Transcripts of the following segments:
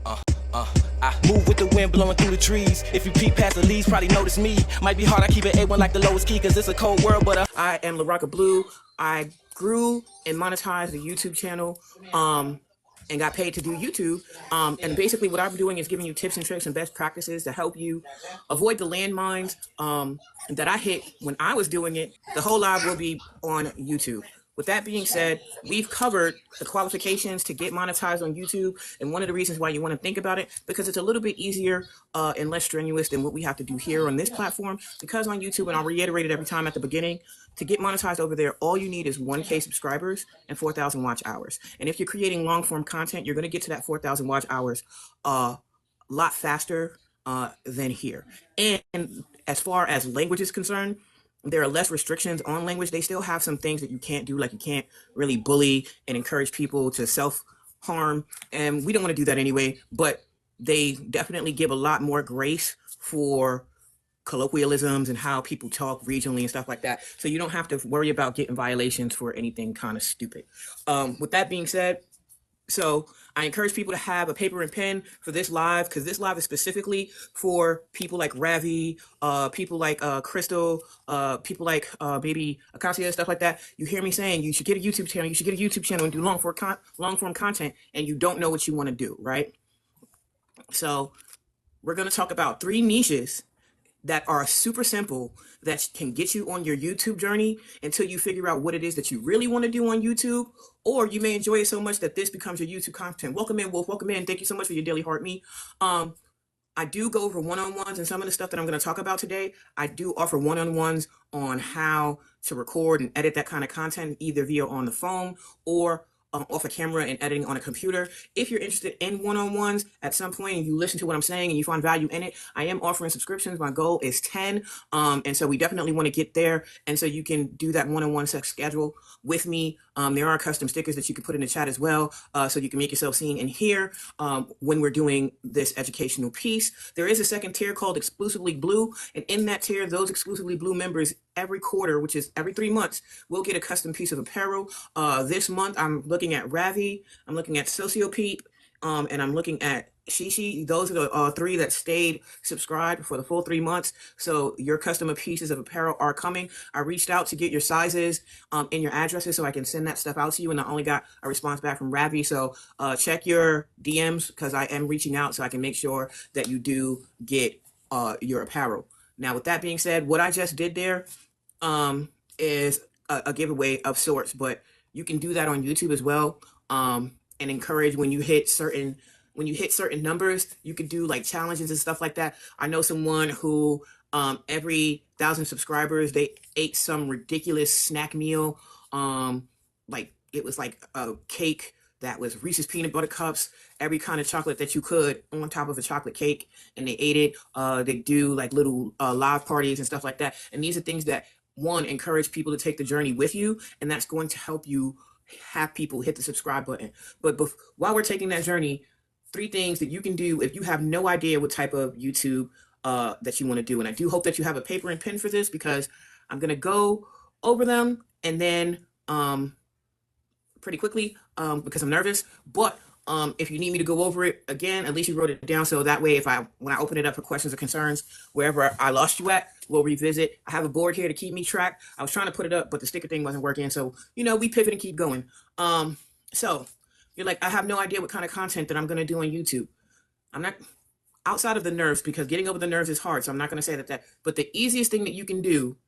I move with the wind blowing through the trees. If you peek past the leaves, probably notice me. Might be hard, I keep it A1 like the lowest key, cause it's a cold world, but I am LaRocca Blue. I grew and monetized the YouTube channel, and got paid to do YouTube. And basically what I'm doing is giving you tips and tricks and best practices to help you avoid the landmines that I hit when I was doing it. The whole live will be on YouTube. With that being said, we've covered the qualifications to get monetized on YouTube. And one of the reasons why you want to think about it, because it's a little bit easier and less strenuous than what we have to do here on this platform. Because on YouTube, and I'll reiterate it every time at the beginning, to get monetized over there, all you need is 1K subscribers and 4,000 watch hours. And if you're creating long form content, you're going to get to that 4,000 watch hours a lot faster than here. And as far as language is concerned, there are less restrictions on language. They still have some things that you can't do, like you can't really bully and encourage people to self-harm. And we don't want to do that anyway, but they definitely give a lot more grace for colloquialisms and how people talk regionally and stuff like that. So you don't have to worry about getting violations for anything kind of stupid. With that being said, so I encourage people to have a paper and pen for this live, because this live is specifically for people like Ravi, people like Crystal, people like maybe Acacia, stuff like that. You hear me saying you should get a YouTube channel, you should get a YouTube channel and do long form content, and you don't know what you want to do, right? So we're going to talk about 3 niches that are super simple that can get you on your YouTube journey until you figure out what it is that you really want to do on YouTube, or you may enjoy it so much that this becomes your YouTube content. Welcome in, Wolf. Welcome in. Thank you so much for your daily heart me. I do go over one-on-ones and some of the stuff that I'm going to talk about today. I do offer one-on-ones on how to record and edit that kind of content, either via on the phone or off a camera and editing on a computer. If you're interested in one-on-ones at some point and you listen to what I'm saying and you find value in it, I am offering subscriptions. My goal is 10. And so we definitely want to get there. And so you can do that one-on-one schedule with me. There are custom stickers that you can put in the chat as well. So you can make yourself seen and hear when we're doing this educational piece. There is a second tier called Exclusively Blue. And in that tier, those Exclusively Blue members every quarter, which is every 3 months, will get a custom piece of apparel. This month, I'm looking at Ravi, I'm looking at Sociopeep, and I'm looking at Shishi. Those are the 3 that stayed subscribed for the full 3 months. So your custom pieces of apparel are coming. I reached out to get your sizes and your addresses so I can send that stuff out to you. And I only got a response back from Ravi. So check your DMs, because I am reaching out so I can make sure that you do get your apparel. Now, with that being said, what I just did there is a giveaway of sorts, but you can do that on YouTube as well. And encourage when you hit certain numbers, you could do like challenges and stuff like that. I know someone who every 1,000 subscribers, they ate some ridiculous snack meal. Like it was like a cake that was Reese's peanut butter cups, every kind of chocolate that you could on top of a chocolate cake, and they ate it. They do like little live parties and stuff like that. And these are things that, one, encourage people to take the journey with you, and that's going to help you have people hit the subscribe button. But while we're taking that journey, 3 things that you can do if you have no idea what type of YouTube that you want to do. And I do hope that you have a paper and pen for this, because I'm going to go over them and then pretty quickly because I'm nervous. But if you need me to go over it again, at least you wrote it down, so that way when I open it up for questions or concerns, wherever I lost you at, we'll revisit. I have a board here to keep me track. I was trying to put it up, but the sticker thing wasn't working, so we pivot and keep going. So you're like, I have no idea what kind of content that I'm going to do on YouTube. I'm not, outside of the nerves, because getting over the nerves is hard, so I'm not going to say that, but the easiest thing that you can do,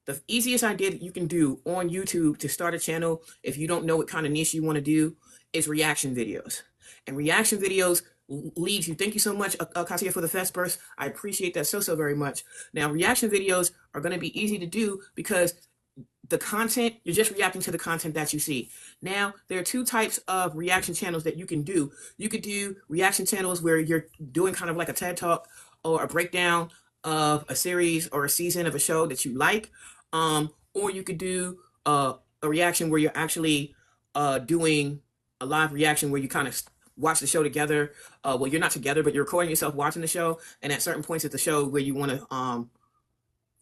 the easiest idea that you can do on YouTube to start a channel, if you don't know what kind of niche you want to do, is reaction videos. And reaction videos leads you. Thank you so much, Katia, for the fest burst. I appreciate that so very much. Now, reaction videos are going to be easy to do because the content, you're just reacting to the content that you see. Now, there are 2 types of reaction channels that you can do. You could do reaction channels where you're doing kind of like a TED Talk or a breakdown of a series or a season of a show that you like. Or you could do a reaction where you're actually doing a live reaction where you kind of watch the show together. Well, you're not together, but you're recording yourself watching the show. And at certain points of the show where you want to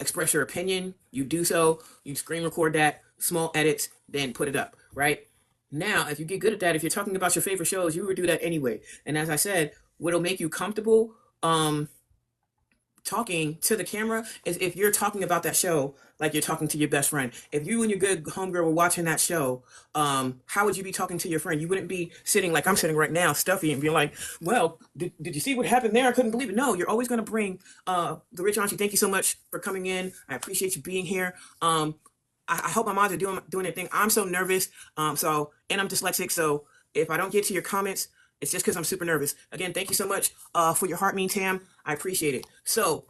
express your opinion, you do so. You screen record that, small edits, then put it up, right? Now, if you get good at that, if you're talking about your favorite shows, you would do that anyway. And as I said, what'll make you comfortable talking to the camera is if you're talking about that show like you're talking to your best friend. If you and your good homegirl were watching that show, how would you be talking to your friend? You wouldn't be sitting like I'm sitting right now, stuffy, and being like, well, did you see what happened there? I couldn't believe it. No, you're always going to bring the rich auntie. Thank you so much for coming in. I appreciate you being here. I hope my mods are doing their thing. I'm so nervous. And I'm dyslexic. So if I don't get to your comments, it's just because I'm super nervous. Again, thank you so much for your heart, Tam. I appreciate it. So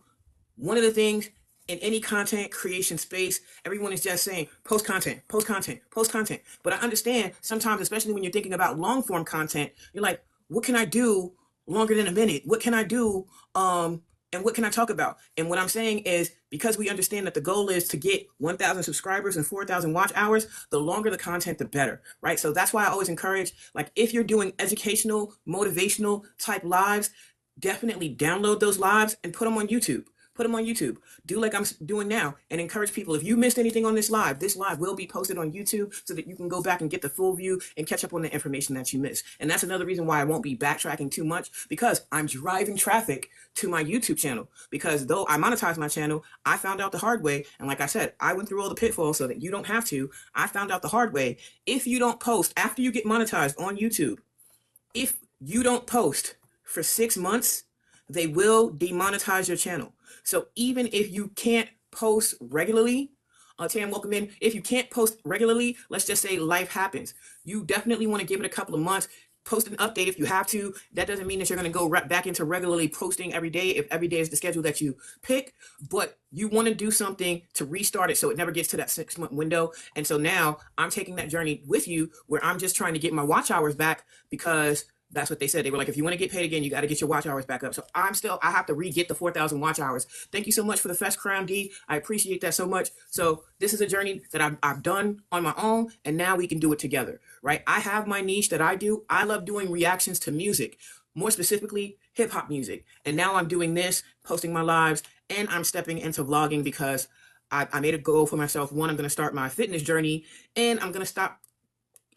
one of the things in any content creation space, everyone is just saying, post content, post content, post content. But I understand sometimes, especially when you're thinking about long form content, you're like, what can I do longer than a minute? What can I do? And what can I talk about? And what I'm saying is, because we understand that the goal is to get 1,000 subscribers and 4,000 watch hours, the longer the content, the better, right? So that's why I always encourage, like, if you're doing educational, motivational type lives, definitely download those lives and put them on YouTube. Put them on YouTube. Do like I'm doing now and encourage people. If you missed anything on this live will be posted on YouTube so that you can go back and get the full view and catch up on the information that you missed. And that's another reason why I won't be backtracking too much, because I'm driving traffic to my YouTube channel. Because though I monetize my channel, I found out the hard way. And like I said, I went through all the pitfalls so that you don't have to. I found out the hard way. If you don't post after you get monetized on YouTube, if you don't post for 6 months, they will demonetize your channel. So even if you can't post regularly, Tam, welcome in. If you can't post regularly, let's just say life happens. You definitely want to give it a couple of months. Post an update if you have to. That doesn't mean that you're going to go back into regularly posting every day if every day is the schedule that you pick, but you want to do something to restart it so it never gets to that 6-month window. And so now I'm taking that journey with you where I'm just trying to get my watch hours back, because that's what they said. They were like, if you want to get paid again, you got to get your watch hours back up. So I have to re-get the 4,000 watch hours. Thank you so much for the Fest Crown, D. I appreciate that so much. So this is a journey that I've done on my own, and now we can do it together, right? I have my niche that I do. I love doing reactions to music, more specifically hip hop music. And now I'm doing this, posting my lives, and I'm stepping into vlogging because I made a goal for myself. One, I'm going to start my fitness journey, and I'm going to stop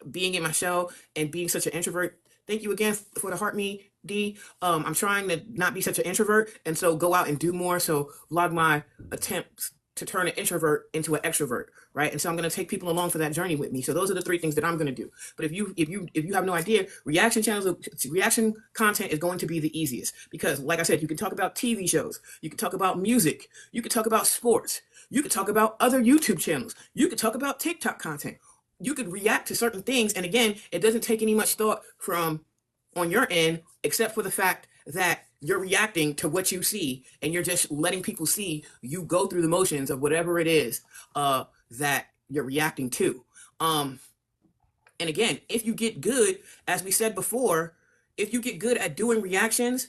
being in my shell and being such an introvert. Thank you again for the heart me, D. I'm trying to not be such an introvert, and so go out and do more. So vlog my attempts to turn an introvert into an extrovert, right? And so I'm going to take people along for that journey with me. So those are the 3 things that I'm going to do. But if you have no idea, reaction content is going to be the easiest, because like I said, you can talk about TV shows, you can talk about music, you can talk about sports, you can talk about other YouTube channels, you can talk about TikTok content. You could react to certain things. And again, it doesn't take any much thought from on your end, except for the fact that you're reacting to what you see, and you're just letting people see you go through the motions of whatever it is that you're reacting to. And again, if you get good, as we said before, if you get good at doing reactions,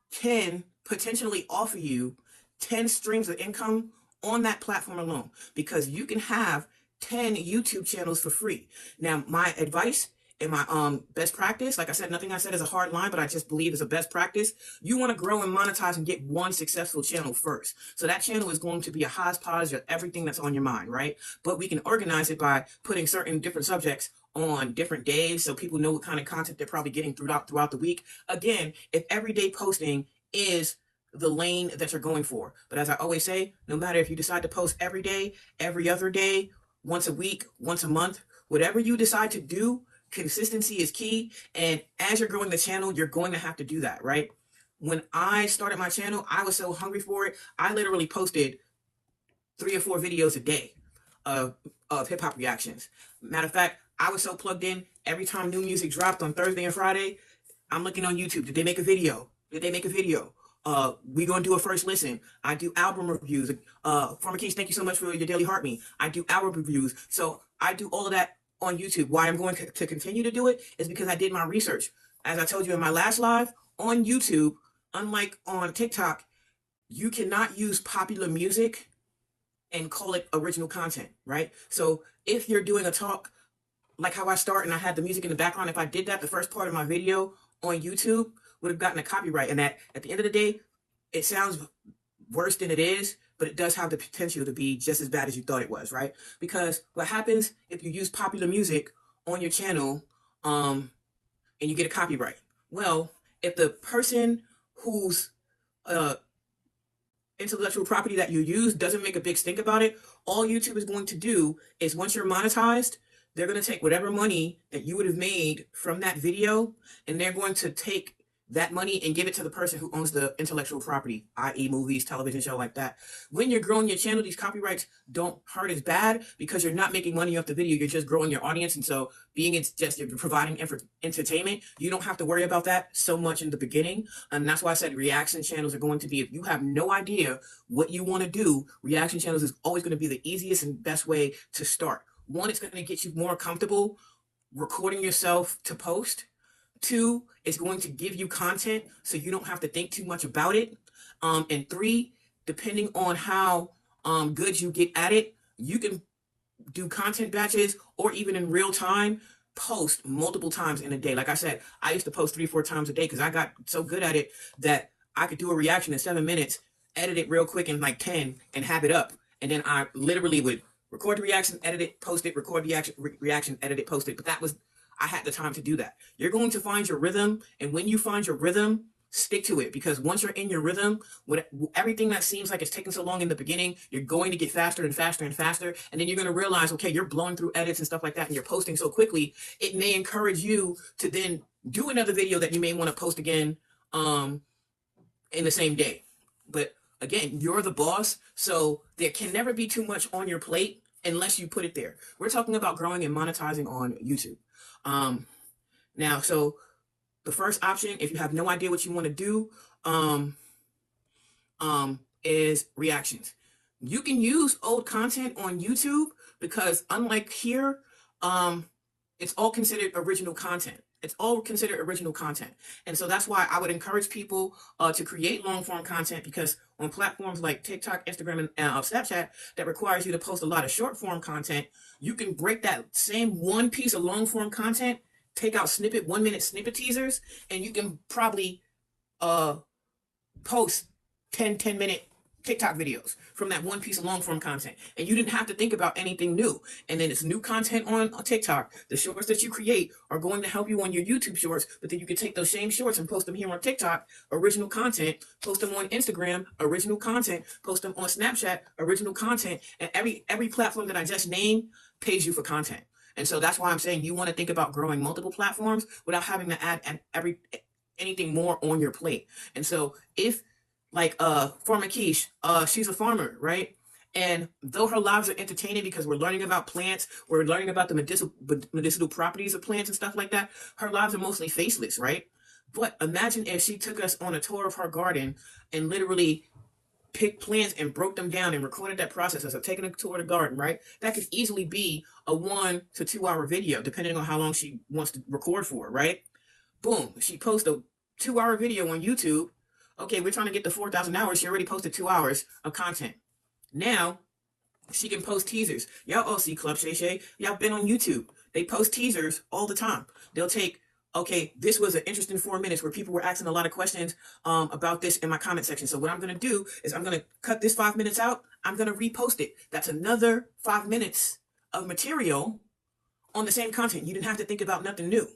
can potentially offer you 10 streams of income on that platform alone, because you can have 10 YouTube channels for free. Now, my advice and my best practice, like I said, nothing I said is a hard line, but I just believe is a best practice. You want to grow and monetize and get one successful channel first. So that channel is going to be a hodgepodge of everything that's on your mind, right? But we can organize it by putting certain different subjects on different days so people know what kind of content they're probably getting throughout the week. Again, if everyday posting is the lane that you're going for. But as I always say, no matter if you decide to post every day, every other day, once a week, once a month, whatever you decide to do, consistency is key. And as you're growing the channel, you're going to have to do that, right? When I started my channel, I was so hungry for it. I literally posted 3 or 4 videos a day of hip hop reactions. Matter of fact, I was so plugged in. Every time new music dropped on Thursday and Friday, I'm looking on YouTube. Did they make a video? Did they make a video? We gonna do a first listen. I do album reviews. Former Keys, thank you so much for your daily heart me. I do album reviews. So I do all of that on YouTube. Why I'm going to continue to do it is because I did my research. As I told you in my last live, on YouTube, unlike on TikTok, you cannot use popular music and call it original content, right? So if you're doing a talk, like how I start and I had the music in the background, if I did that, the first part of my video on YouTube would have gotten a copyright. And that at the end of the day, it sounds worse than it is, but it does have the potential to be just as bad as you thought it was, right? Because what happens if you use popular music on your channel, and you get a copyright? Well, if the person whose intellectual property that you use doesn't make a big stink about it, all YouTube is going to do is, once you're monetized, they're going to take whatever money that you would have made from that video, and they're going to take that money and give it to the person who owns the intellectual property, i.e. movies, television show, like that. When you're growing your channel, these copyrights don't hurt as bad because you're not making money off the video. You're just growing your audience. And so you're providing entertainment, you don't have to worry about that so much in the beginning. And that's why I said reaction channels are going to be, if you have no idea what you want to do, reaction channels is always going to be the easiest and best way to start. One, it's going to get you more comfortable recording yourself to post. Two, it's going to give you content so you don't have to think too much about it. And three, depending on how good you get at it, you can do content batches or even in real time post multiple times in a day. Like I said, I used to post 3-4 times a day because I got so good at it that I could do a reaction in 7 minutes, edit it real quick in like 10 and have it up. And then I literally would record the reaction, edit it, post it, record the reaction, edit it, post it. But I had the time to do that. You're going to find your rhythm, and when you find your rhythm, stick to it, because once you're in your rhythm, everything that seems like it's taking so long in the beginning, you're going to get faster and faster and faster, and then you're going to realize, okay, you're blowing through edits and stuff like that, and you're posting so quickly, it may encourage you to then do another video that you may want to post again in the same day. But again, you're the boss, so there can never be too much on your plate unless you put it there. We're talking about growing and monetizing on YouTube. Now, so the first option, if you have no idea what you want to do, is reactions. You can use old content on YouTube because, unlike here, it's all considered original content. It's all considered original content. And so that's why I would encourage people to create long form content, because on platforms like TikTok, Instagram, and Snapchat that requires you to post a lot of short form content, you can break that same one piece of long form content, take out 1 minute snippet teasers, and you can probably post 10-minute TikTok videos from that one piece of long form content. And you didn't have to think about anything new. And then it's new content on TikTok. The shorts that you create are going to help you on your YouTube shorts, but then you can take those same shorts and post them here on TikTok, original content, post them on Instagram, original content, post them on Snapchat, original content. And every platform that I just named pays you for content. And so that's why I'm saying you want to think about growing multiple platforms without having to add anything more on your plate. And so if, like Farmer Quiche, she's a farmer, right? And though her lives are entertaining because we're learning about plants, we're learning about the medicinal properties of plants and stuff like that, her lives are mostly faceless, right? But imagine if she took us on a tour of her garden and literally picked plants and broke them down and recorded that process as of taking a tour of the garden, right? That could easily be a 1 to 2 hour video, depending on how long she wants to record for, right? Boom, she posts a 2-hour video on YouTube. Okay, we're trying to get to 4,000 hours. She already posted 2 hours of content. Now, she can post teasers. Y'all all see Club Shay Shay. Y'all been on YouTube. They post teasers all the time. They'll take, okay, this was an interesting 4 minutes where people were asking a lot of questions about this in my comment section. So what I'm going to do is I'm going to cut this 5 minutes out. I'm going to repost it. That's another 5 minutes of material on the same content. You didn't have to think about nothing new.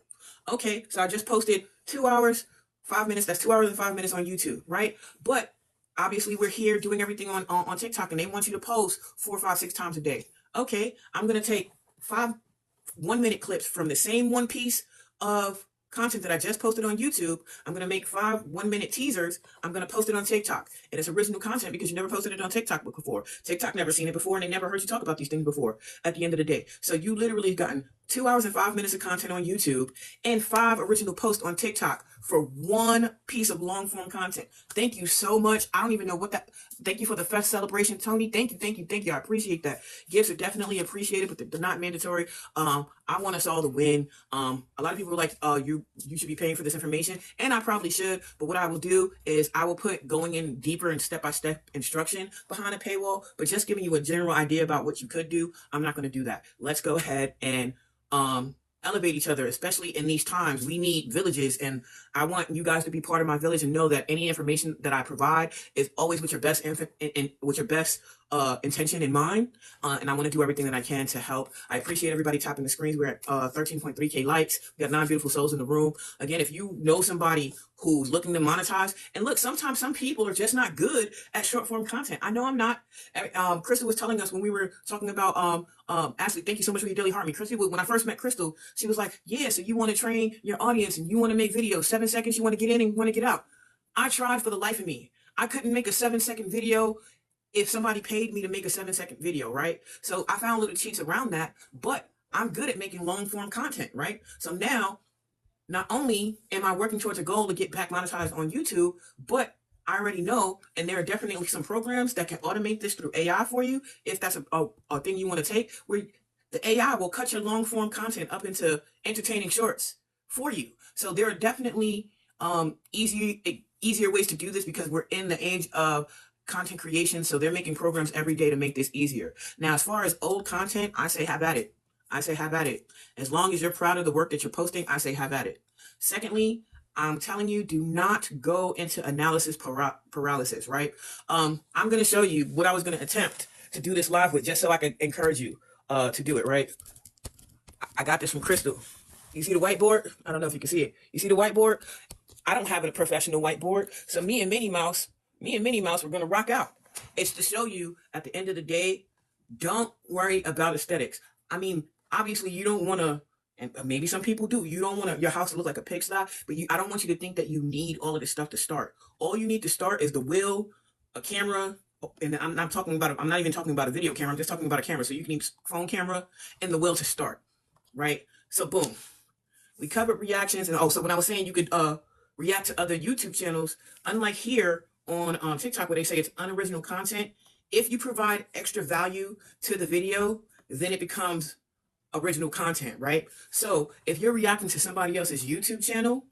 Okay, so I just posted 2 hours, 5 minutes. That's 2 hours and 5 minutes on YouTube, right? But obviously we're here doing everything on TikTok, and they want you to post 4, 5, 6 times a day. Okay, I'm going to take 5 1-minute clips from the same one piece of content that I just posted on YouTube. I'm going to make 5 1-minute teasers. I'm going to post it on TikTok. And it's original content because you never posted it on TikTok before. TikTok never seen it before, and they never heard you talk about these things before at the end of the day. So you literally gotten 2 hours and 5 minutes of content on YouTube and 5 original posts on TikTok for 1 piece of long form content. Thank you so much. I don't even know what that, thank you for the fest celebration, Tony. Thank you. I appreciate that. Gifts are definitely appreciated, but they're not mandatory. I want us all to win. A lot of people are like, you should be paying for this information, and I probably should, but what I will do is I will put going in deeper and step-by-step instruction behind a paywall, but just giving you a general idea about what you could do, I'm not going to do that. Let's go ahead and elevate each other, especially in these times. We need villages, and I want you guys to be part of my village and know that any information that I provide is always with your best with your best intention in mind. And I want to do everything that I can to help. I appreciate everybody tapping the screens. We're at 13.3K likes. We got 9 beautiful souls in the room. Again, if you know somebody who's looking to monetize, and look, sometimes some people are just not good at short form content. I know I'm not. Crystal was telling us when we were talking about Ashley, thank you so much for your daily heart me. Crystal, when I first met Crystal, she was like, yeah, so you want to train your audience and you want to make videos, 7 seconds, you want to get in and you want to get out. I tried for the life of me. I couldn't make a 7-second video if somebody paid me to make a 7-second video, right? So I found little cheats around that, but I'm good at making long form content, right? So now, not only am I working towards a goal to get back monetized on YouTube, but I already know, and there are definitely some programs that can automate this through AI for you, if that's a thing you want to take, where the AI will cut your long form content up into entertaining shorts for you. So there are definitely easier ways to do this because we're in the age of content creation. So they're making programs every day to make this easier. Now, as far as old content, I say have at it. I say have at it. As long as you're proud of the work that you're posting, I say have at it. Secondly, I'm telling you, do not go into analysis paralysis, right? I'm going to show you what I was going to attempt to do this live with, just so I can encourage you to do it, right? I got this from Crystal. You see the whiteboard? I don't know if you can see it. You see the whiteboard? I don't have a professional whiteboard. So me and Minnie Mouse, we're going to rock out. It's to show you at the end of the day, don't worry about aesthetics. I mean, obviously you don't want to, and maybe some people do, you don't want your house to look like a pigsty, but I don't want you to think that you need all of this stuff to start. All you need to start is the wheel, a camera, and I'm not even talking about a video camera, I'm just talking about a camera. So you can use phone camera and the wheel to start, right? So boom, we covered reactions. And also when I was saying you could react to other YouTube channels, unlike here on TikTok where they say it's unoriginal content, if you provide extra value to the video, then it becomes original content, right? So if you're reacting to somebody else's YouTube channel,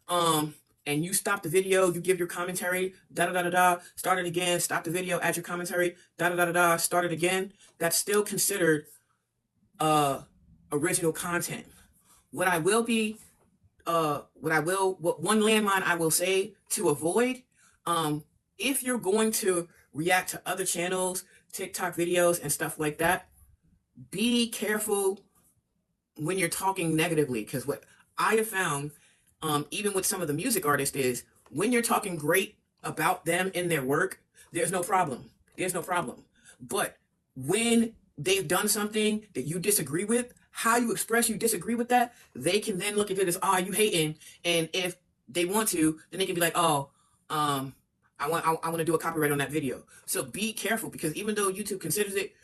and you stop the video, you give your commentary, start it again, stop the video, add your commentary, start it again, that's still considered original content. What one landmine I will say to avoid, if you're going to react to other channels, TikTok videos and stuff like that, be careful when you're talking negatively, because what I have found, even with some of the music artists, is when you're talking great about them in their work, there's no problem. But when they've done something that you disagree with, how you express you disagree with that, they can then look at it as, you hating. And if they want to, then they can be like, I want to do a copyright on that video. So be careful, because even though YouTube considers it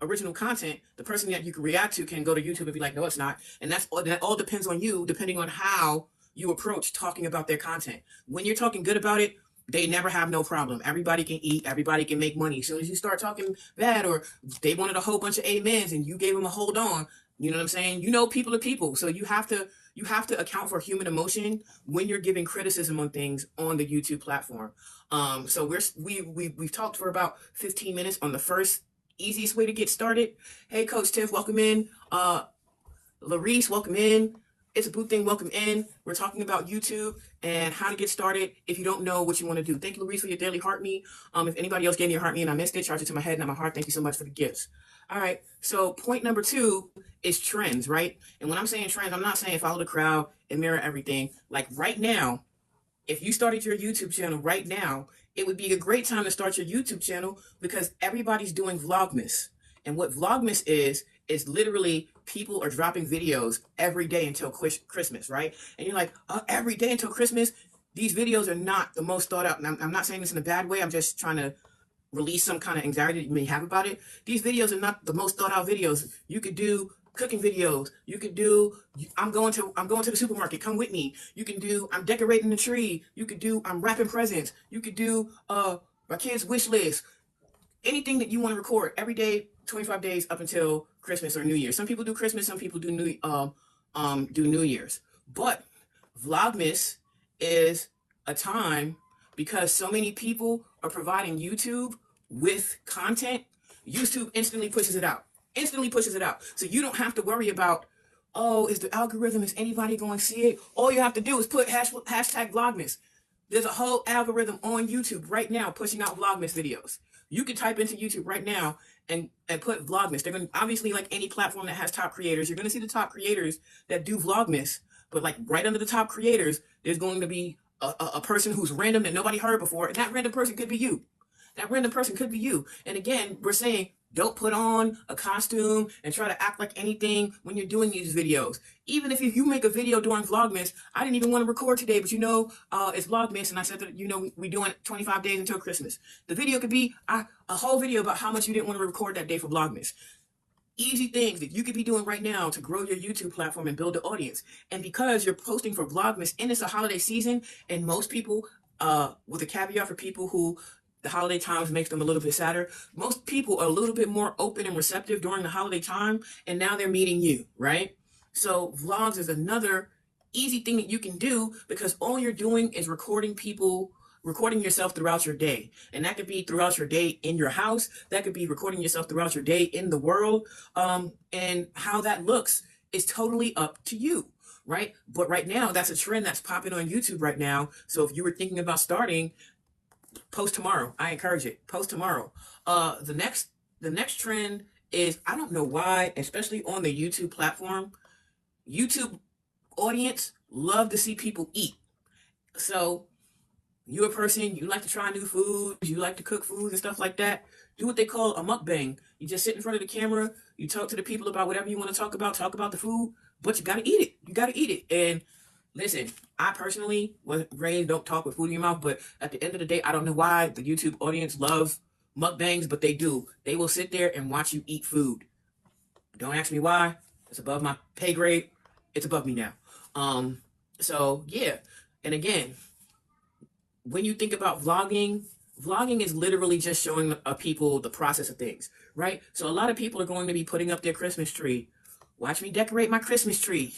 original content, the person that you can react to can go to YouTube and be like, no, it's not. And that all depends on you, depending on how you approach talking about their content. When you're talking good about it, they never have no problem. Everybody can eat, everybody can make money. As soon as you start talking bad, or they wanted a whole bunch of amens and you gave them a hold on, you know what I'm saying? You know, people are people. So you have to account for human emotion when you're giving criticism on things on the YouTube platform. So we've talked for about 15 minutes on the first easiest way to get started. Hey, Coach Tiff, welcome in. Larice, welcome in. It's a boot thing, welcome in. We're talking about YouTube and how to get started if you don't know what you want to do. Thank you, Larice, for your daily heart me. If anybody else gave me a heart me and I missed it, charge it to my head, not my heart. Thank you so much for the gifts. All right, so point number 2 is trends, right? And when I'm saying trends, I'm not saying follow the crowd and mirror everything. Like right now, if you started your YouTube channel right now, it would be a great time to start your YouTube channel, because everybody's doing Vlogmas. And what Vlogmas is literally people are dropping videos every day until Christmas, right? And you're like, every day until Christmas? These videos are not the most thought out. And I'm not saying this in a bad way. I'm just trying to release some kind of anxiety that you may have about it. These videos are not the most thought out videos. You could do cooking videos. You could do, I'm going to the supermarket, come with me. You can do, I'm decorating the tree. You could do, I'm wrapping presents. You could do my kids' wish list. Anything that you want to record every day, 25 days up until Christmas or New Year's. Some people do Christmas, some people do New Year's. But Vlogmas is a time, because so many people are providing YouTube with content, YouTube instantly pushes it out. So you don't have to worry about oh, is the algorithm, is anybody going to see it? All you have to do is put hashtag Vlogmas. There's a whole algorithm on YouTube right now pushing out Vlogmas videos. You can type into YouTube right now and put Vlogmas. They're going to, obviously, like any platform that has top creators, you're going to see the top creators that do Vlogmas. But like right under the top creators, there's going to be a person who's random that nobody heard before. And that random person could be you. That random person could be you. And again, we're saying, don't put on a costume and try to act like anything when you're doing these videos. Even if you make a video during Vlogmas, I didn't even want to record today, but it's Vlogmas, and I said that, we're doing 25 days until Christmas. The video could be a whole video about how much you didn't want to record that day for Vlogmas. Easy things that you could be doing right now to grow your YouTube platform and build the audience. And because you're posting for Vlogmas and it's a holiday season, and most people, with a caveat for people who the holiday times makes them a little bit sadder, most people are a little bit more open and receptive during the holiday time, and now they're meeting you, right? So vlogs is another easy thing that you can do, because all you're doing is recording yourself throughout your day. And that could be throughout your day in your house. That could be recording yourself throughout your day in the world. And how that looks is totally up to you, right? But right now, that's a trend that's popping on YouTube right now. So if you were thinking about starting, post tomorrow. I encourage it. Post tomorrow. The next trend is, I don't know why, especially on the YouTube platform, YouTube audience love to see people eat. So you're a person, you like to try new foods, you like to cook foods and stuff like that. Do what they call a mukbang. You just sit in front of the camera, you talk to the people about whatever you want to talk about the food, but you gotta eat it. You gotta eat it. And listen, I personally wasn't raised, don't talk with food in your mouth, but at the end of the day, I don't know why the YouTube audience loves mukbangs, but they do. They will sit there and watch you eat food. Don't ask me why. It's above my pay grade. It's above me now. So yeah. And again, when you think about vlogging is literally just showing people the process of things, right? So a lot of people are going to be putting up their Christmas tree. Watch me decorate my Christmas tree.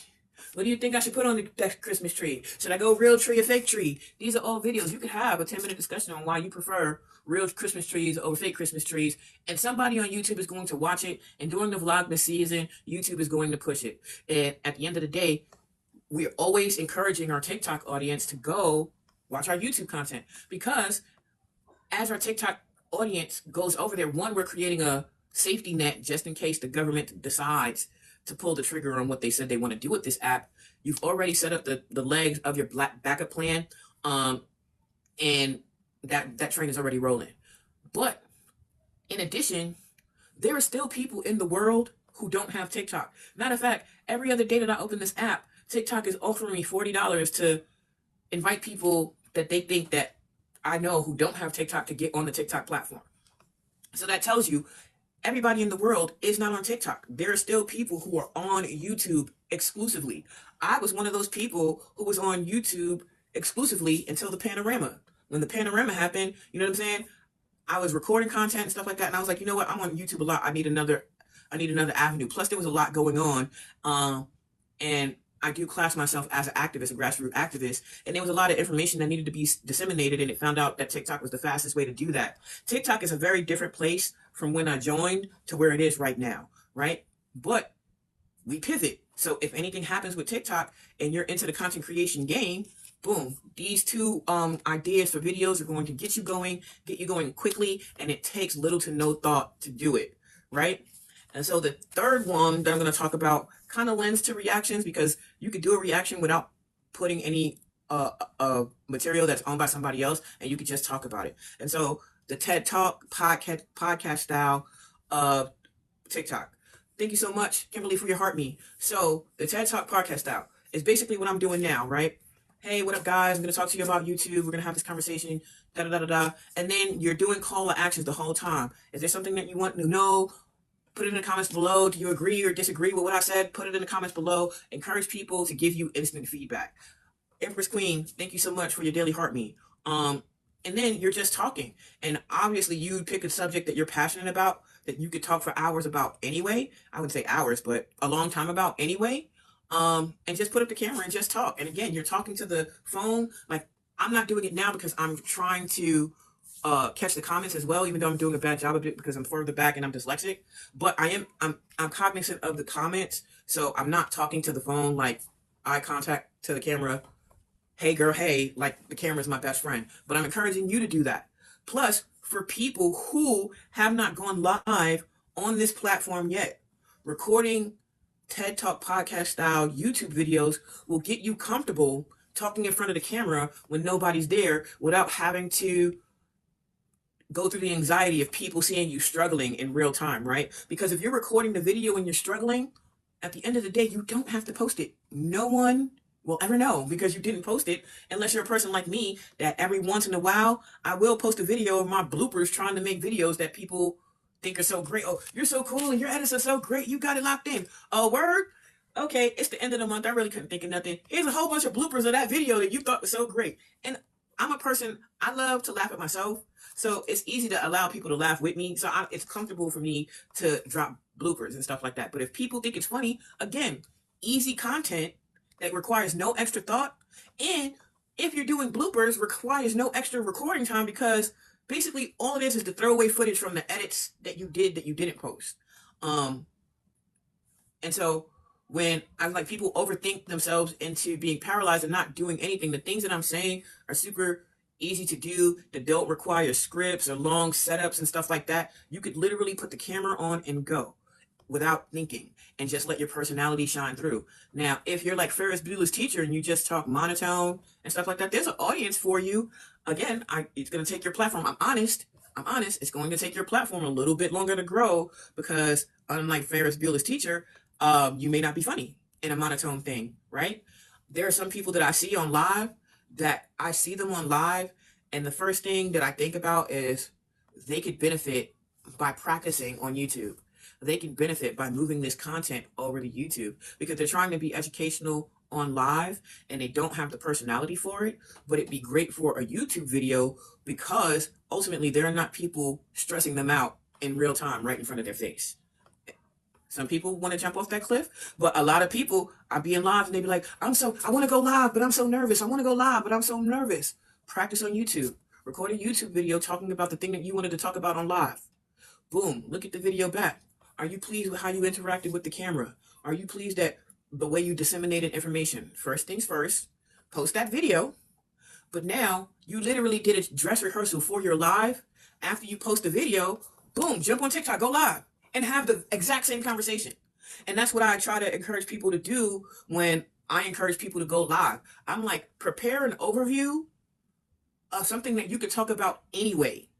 What do you think I should put on the Christmas tree? Should I go real tree or fake tree? These are all videos. You could have a 10-minute discussion on why you prefer real Christmas trees over fake Christmas trees. And somebody on YouTube is going to watch it. And during the Vlogmas season, YouTube is going to push it. And at the end of the day, we're always encouraging our TikTok audience to go watch our YouTube content. Because as our TikTok audience goes over there, one, we're creating a safety net just in case the government decides to pull the trigger on what they said they want to do with this app. You've already set up the legs of your backup plan, and that train is already rolling. But in addition, there are still people in the world who don't have TikTok. Matter of fact, every other day that I open this app, TikTok is offering me $40 to invite people that they think that I know who don't have TikTok to get on the TikTok platform. So that tells you everybody in the world is not on TikTok. There are still people who are on YouTube exclusively. I was one of those people who was on YouTube exclusively until the panorama. When the panorama happened, you know what I'm saying? I was recording content and stuff like that, and I was like, you know what? I'm on YouTube a lot. I need another avenue. Plus, there was a lot going on, and I do class myself as an activist, a grassroots activist, and there was a lot of information that needed to be disseminated, and it found out that TikTok was the fastest way to do that. TikTok is a very different place from when I joined to where it is right now, right? But we pivot. So if anything happens with TikTok and you're into the content creation game, boom, these two ideas for videos are going to get you going quickly, and it takes little to no thought to do it, right? And so the third one that I'm going to talk about kind of lends to reactions, because you could do a reaction without putting any material that's owned by somebody else, and you could just talk about it. And so the TED Talk podcast style of TikTok. Thank you so much, Kimberly, for your heart me. So the TED Talk podcast style is basically what I'm doing now, right? Hey, what up, guys? I'm going to talk to you about YouTube. We're going to have this conversation, da-da-da-da-da. And then you're doing call to actions the whole time. Is there something that you want to know? Put it in the comments below. Do you agree or disagree with what I said? Put it in the comments below. Encourage people to give you instant feedback. Empress Queen, thank you so much for your daily heart me. And then you're just talking. And obviously you pick a subject that you're passionate about, that you could talk for hours about anyway. I wouldn't say hours, but a long time about anyway. And just put up the camera and just talk. And again, you're talking to the phone. Like, I'm not doing it now because I'm trying to catch the comments as well, even though I'm doing a bad job of it because I'm further back and I'm dyslexic. But I'm cognizant of the comments. So I'm not talking to the phone like eye contact to the camera. Hey girl, hey, like the camera's my best friend. But I'm encouraging you to do that. Plus, for people who have not gone live on this platform yet, recording TED Talk podcast style YouTube videos will get you comfortable talking in front of the camera when nobody's there without having to go through the anxiety of people seeing you struggling in real time, right? Because if you're recording the video and you're struggling, at the end of the day, you don't have to post it. No one will ever know because you didn't post it, unless you're a person like me that every once in a while, I will post a video of my bloopers trying to make videos that people think are so great. Oh, you're so cool and your edits are so great. You got it locked in. Oh, word? Okay, it's the end of the month. I really couldn't think of nothing. Here's a whole bunch of bloopers of that video that you thought was so great. And I'm a person, I love to laugh at myself. So it's easy to allow people to laugh with me. So it's comfortable for me to drop bloopers and stuff like that. But if people think it's funny, again, easy content that requires no extra thought. And if you're doing bloopers, requires no extra recording time, because basically all it is the throwaway footage from the edits that you did that you didn't post. And so when I'm like, people overthink themselves into being paralyzed and not doing anything, the things that I'm saying are super easy to do, that don't require scripts or long setups and stuff like that. You could literally put the camera on and go without thinking and just let your personality shine through. Now, if you're like Ferris Bueller's Teacher and you just talk monotone and stuff like that, there's an audience for you. Again, it's going to take your platform. I'm honest. It's going to take your platform a little bit longer to grow, because unlike Ferris Bueller's Teacher, you may not be funny in a monotone thing, right? There are some people that I see on live that I see them on live, and the first thing that I think about is they could benefit by practicing on YouTube. They can benefit by moving this content over to YouTube, because they're trying to be educational on live and they don't have the personality for it. But it'd be great for a YouTube video, because ultimately there are not people stressing them out in real time right in front of their face. Some people want to jump off that cliff, but a lot of people are being live and they be like, I want to go live, but I'm so nervous. I want to go live, but I'm so nervous. Practice on YouTube. Record a YouTube video talking about the thing that you wanted to talk about on live. Boom, look at the video back. Are you pleased with how you interacted with the camera? Are you pleased at the way you disseminated information? First things first, post that video. But now you literally did a dress rehearsal for your live. After you post the video, boom, jump on TikTok, go live, and have the exact same conversation. And that's what I try to encourage people to do when I encourage people to go live. I'm like, prepare an overview of something that you could talk about anyway,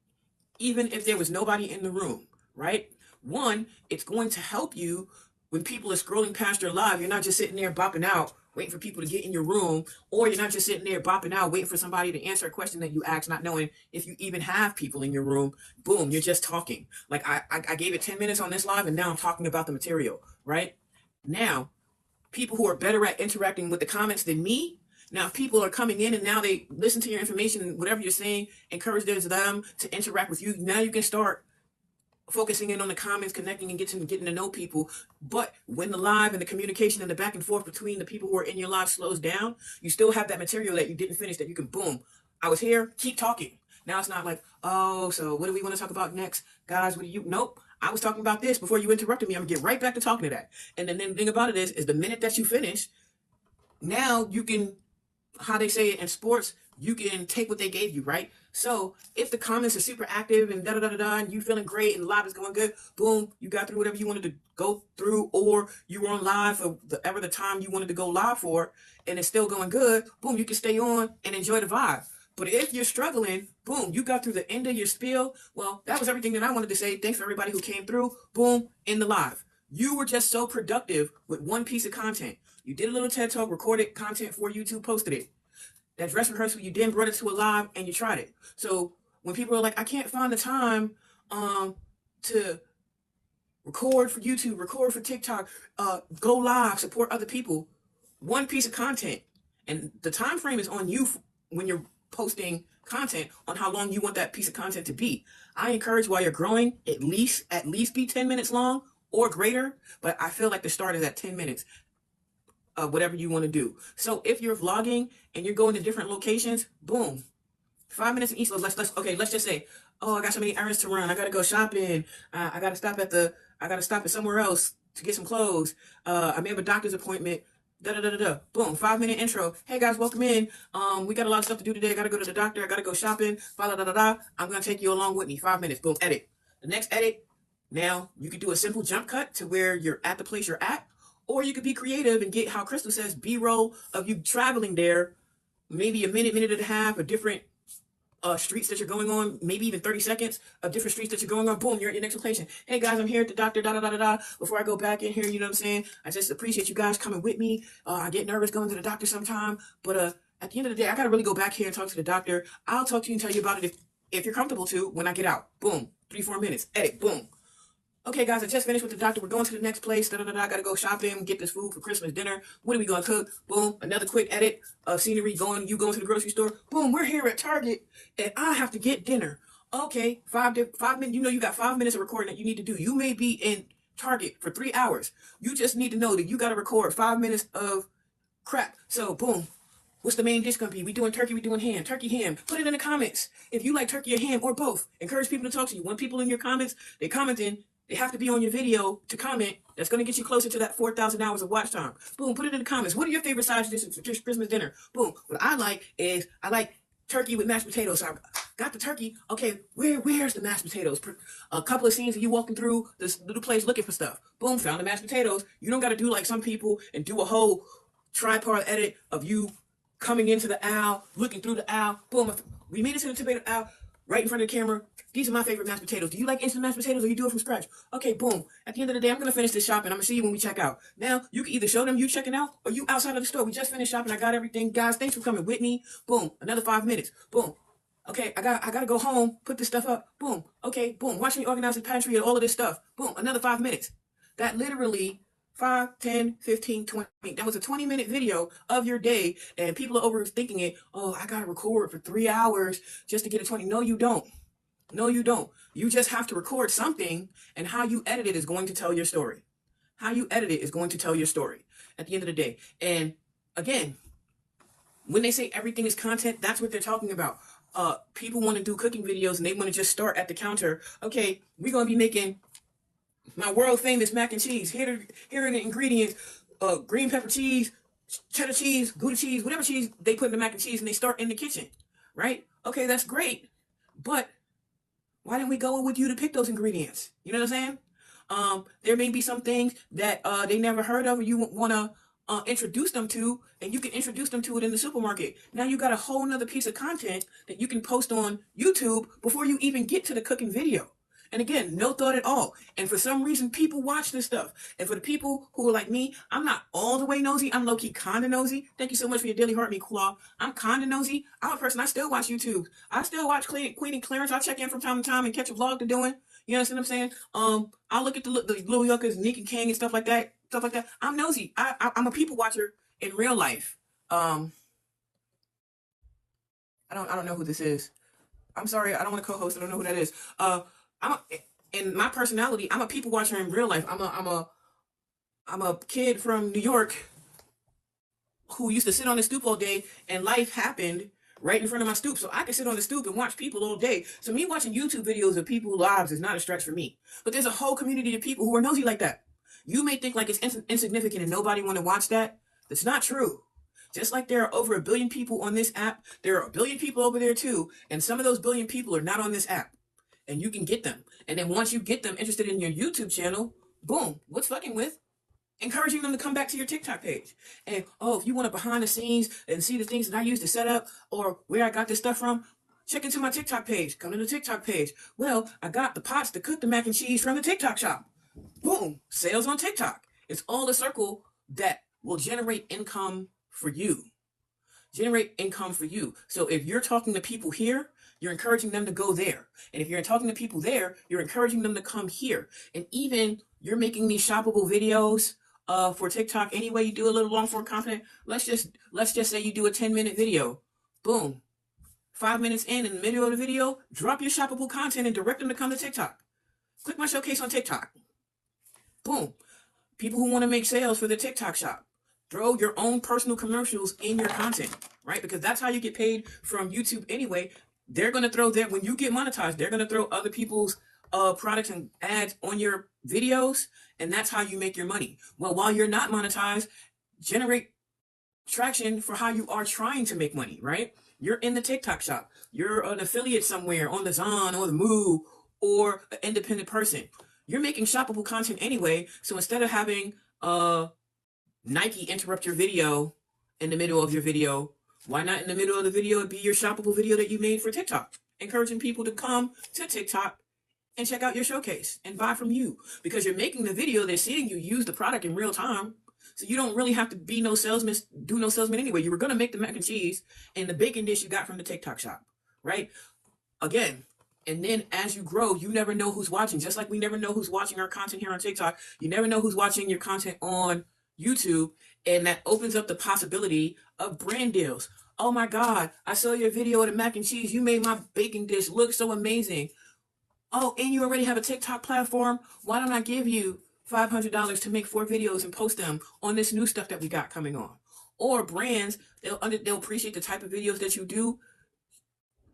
even if there was nobody in the room, right? One, it's going to help you when people are scrolling past your live. You're not just sitting there bopping out, waiting for people to get in your room, or you're not just sitting there bopping out, waiting for somebody to answer a question that you asked, not knowing if you even have people in your room. Boom, you're just talking. Like I gave it 10 minutes on this live, and now I'm talking about the material, right? Now, people who are better at interacting with the comments than me, now if people are coming in and now they listen to your information, whatever you're saying, encourage them to interact with you. Now you can start focusing in on the comments, connecting and getting to know people. But when the live and the communication and the back and forth between the people who are in your live slows down, you still have that material that you didn't finish that you can, boom, I was here, keep talking. Now it's not like, oh, so what do we want to talk about next? Guys, what do you, nope, I was talking about this before you interrupted me. I'm gonna get right back to talking to that. And then the thing about it is the minute that you finish, now you can, how they say it in sports, you can take what they gave you, right? So if the comments are super active and da-da-da-da-da, and you feeling great and live is going good, boom, you got through whatever you wanted to go through, or you were on live for the time you wanted to go live for, and it's still going good, boom, you can stay on and enjoy the vibe. But if you're struggling, boom, you got through the end of your spiel. Well, that was everything that I wanted to say. Thanks for everybody who came through. Boom, in the live. You were just so productive with one piece of content. You did a little TED Talk, recorded content for YouTube, posted it. That dress rehearsal, you then brought it to a live and you tried it. So when people are like, I can't find the time to record for YouTube, record for TikTok, go live, support other people, one piece of content. And the time frame is on you when you're posting content on how long you want that piece of content to be. I encourage, while you're growing, at least be 10 minutes long or greater, but I feel like the start is at 10 minutes. Whatever you want to do. So if you're vlogging and you're going to different locations, boom, 5 minutes in each. Let's just say, oh, I got so many errands to run. I gotta go shopping. I gotta stop at somewhere else. to get some clothes. I may have a doctor's appointment. Da da da da da. Boom. 5-minute intro. Hey guys, welcome in. We got a lot of stuff to do today. I gotta go to the doctor. I gotta go shopping. Da da da da. I'm gonna take you along with me. 5 minutes. Boom. Edit. The next edit. Now you could do a simple jump cut to where you're at the place you're at, or you could be creative and get, how Crystal says, B-roll of you traveling there, maybe a minute, minute and a half, of different streets that you're going on, maybe even 30 seconds of different streets that you're going on. Boom, you're at your next location. Hey guys, I'm here at the doctor, da da da da da. Before I go back in here, you know what I'm saying? I just appreciate you guys coming with me. I get nervous going to the doctor sometime, but at the end of the day, I gotta really go back here and talk to the doctor. I'll talk to you and tell you about it if you're comfortable to when I get out. Boom, 3-4 minutes. Edit. Boom. Okay, guys, I just finished with the doctor. We're going to the next place. Da, da, da, da. I got to go shopping, get this food for Christmas dinner. What are we going to cook? Boom. Another quick edit of scenery you going to the grocery store. Boom. We're here at Target, and I have to get dinner. Okay, 5 minutes. You know you got 5 minutes of recording that you need to do. You may be in Target for 3 hours. You just need to know that you got to record 5 minutes of crap. So, boom. What's the main dish gonna be? We doing turkey, we doing ham. Turkey, ham. Put it in the comments if you like turkey or ham or both. Encourage people to talk to you. When people in your comments, they commenting, they have to be on your video to comment. That's gonna get you closer to that 4,000 hours of watch time. Boom, put it in the comments. What are your favorite side dishes for Christmas dinner? Boom. What I like is, I like turkey with mashed potatoes. So I got the turkey. Okay, where's the mashed potatoes? A couple of scenes of you walking through this little place looking for stuff. Boom, found the mashed potatoes. You don't gotta do like some people and do a whole tripod edit of you coming into the aisle, looking through the aisle. Boom, we made it to the tomato aisle, right in front of the camera. These are my favorite mashed potatoes. Do you like instant mashed potatoes or you do it from scratch? Okay, boom. At the end of the day, I'm going to finish this shopping. I'm going to see you when we check out. Now, you can either show them you checking out or you outside of the store. We just finished shopping. I got everything. Guys, thanks for coming with me. Boom, another 5 minutes. Boom. Okay, I got to go home, put this stuff up. Boom. Okay, boom. Watch me organize the pantry and all of this stuff. Boom, another 5 minutes. That literally 5, 10, 15, 20. That was a 20-minute video of your day, and people are overthinking it. Oh, I gotta record for 3 hours just to get a 20. No, you don't. No, you don't. You just have to record something, and how you edit it is going to tell your story. How you edit it is going to tell your story at the end of the day. And again, when they say everything is content, that's what they're talking about. People want to do cooking videos, and they want to just start at the counter. Okay, we're gonna be making my world famous mac and cheese. Here are the ingredients: green pepper cheese, cheddar cheese, Gouda cheese, whatever cheese they put in the mac and cheese, and they start in the kitchen, right? Okay, that's great, but why didn't we go with you to pick those ingredients? You know what I'm saying? There may be some things that they never heard of, or you want to introduce them to, and you can introduce them to it in the supermarket. Now you got a whole nother piece of content that you can post on YouTube before you even get to the cooking video. And again, no thought at all. And for some reason, people watch this stuff. And for the people who are like me, I'm not all the way nosy. I'm low-key kind of nosy. Thank you so much for your daily heart, me cool. I'm kind of nosy. I'm a person, I still watch YouTube. I still watch Queen and Clarence. I check in from time to time and catch a vlog they're doing. You understand what I'm saying? I look at the Little Yuckers, Nick and King and stuff like that. I'm nosy. I'm a people watcher in real life. I don't know who this is. I'm sorry. I don't want to co-host. I don't know who that is. In my personality, I'm a people watcher in real life. I'm a kid from New York who used to sit on the stoop all day, and life happened right in front of my stoop. So I can sit on the stoop and watch people all day. So me watching YouTube videos of people's lives is not a stretch for me. But there's a whole community of people who are nosy like that. You may think like it's insignificant and nobody want to watch that. That's not true. Just like there are over 1 billion people on this app, there are 1 billion people over there too. And some of those 1 billion people are not on this app. And you can get them. And then once you get them interested in your YouTube channel, boom, what's fucking with? Encouraging them to come back to your TikTok page. And, if you want to behind the scenes and see the things that I use to set up or where I got this stuff from, check into my TikTok page. Come to the TikTok page. Well, I got the pots to cook the mac and cheese from the TikTok shop. Boom, sales on TikTok. It's all a circle that will generate income for you. Generate income for you. So if you're talking to people here, you're encouraging them to go there. And if you're talking to people there, you're encouraging them to come here. And even you're making these shoppable videos for TikTok. Anyway, you do a little long form content. Let's just say you do a 10-minute video. Boom. 5 minutes in the middle of the video, drop your shoppable content and direct them to come to TikTok. Click my showcase on TikTok. Boom. People who want to make sales for their TikTok shop. Throw your own personal commercials in your content, right? Because that's how you get paid from YouTube anyway. They're going to throw when you get monetized, they're going to throw other people's products and ads on your videos, and that's how you make your money. Well, while you're not monetized, generate traction for how you are trying to make money, right? You're in the TikTok shop. You're an affiliate somewhere on the Zon or the Moo or an independent person. You're making shoppable content anyway. So instead of having Nike interrupt your video in the middle of your video, why not in the middle of the video be your shoppable video that you made for TikTok? Encouraging people to come to TikTok and check out your showcase and buy from you because you're making the video. They're seeing you use the product in real time. So you don't really have to be no salesman, do no salesman anyway. You were going to make the mac and cheese and the bacon dish you got from the TikTok shop, right? Again, and then as you grow, you never know who's watching. Just like we never know who's watching our content here on TikTok, you never know who's watching your content on YouTube. And that opens up the possibility of brand deals. Oh my God, I saw your video of the mac and cheese. You made my bacon dish look so amazing. Oh, and you already have a TikTok platform. Why don't I give you $500 to make 4 videos and post them on this new stuff that we got coming on? Or brands, they'll appreciate the type of videos that you do.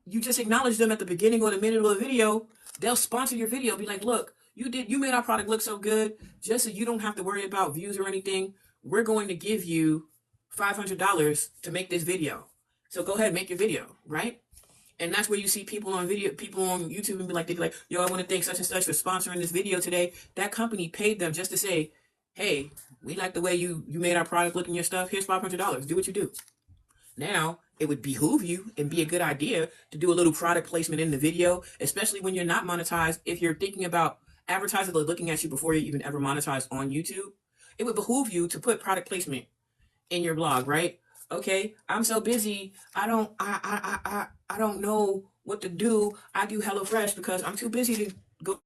You just acknowledge them at the beginning or the middle of the video. They'll sponsor your video. Be like, look, you made our product look so good. Just so you don't have to worry about views or anything, we're going to give you $500 to make this video. So go ahead, make your video, right? And that's where you see people on YouTube and they'd be like, yo, I want to thank such and such for sponsoring this video today. That company paid them just to say, hey, we like the way you made our product look in your stuff. Here's $500. Do what you do. Now, it would behoove you and be a good idea to do a little product placement in the video, especially when you're not monetized. If you're thinking about advertisers are looking at you before you even ever monetize on YouTube, it would behoove you to put product placement in your blog, right? Okay, I'm so busy. I don't know what to do. I do HelloFresh because I'm too busy to go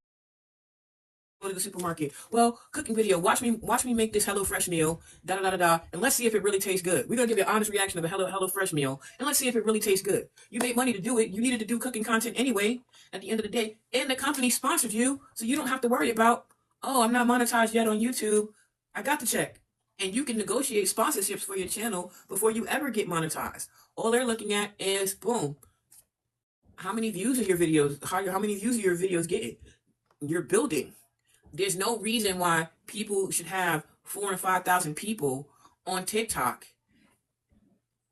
to the supermarket. Well, cooking video. Watch me make this HelloFresh meal. And let's see if it really tastes good. We're gonna give you an honest reaction of a HelloFresh meal, and let's see if it really tastes good. You made money to do it. You needed to do cooking content anyway. At the end of the day, and the company sponsored you, so you don't have to worry about, oh, I'm not monetized yet on YouTube. I got the check. And you can negotiate sponsorships for your channel before you ever get monetized. All they're looking at is, boom, how many views are your videos? How many views are your videos getting? You're building. There's no reason why people should have 4,000 and 5,000 people on TikTok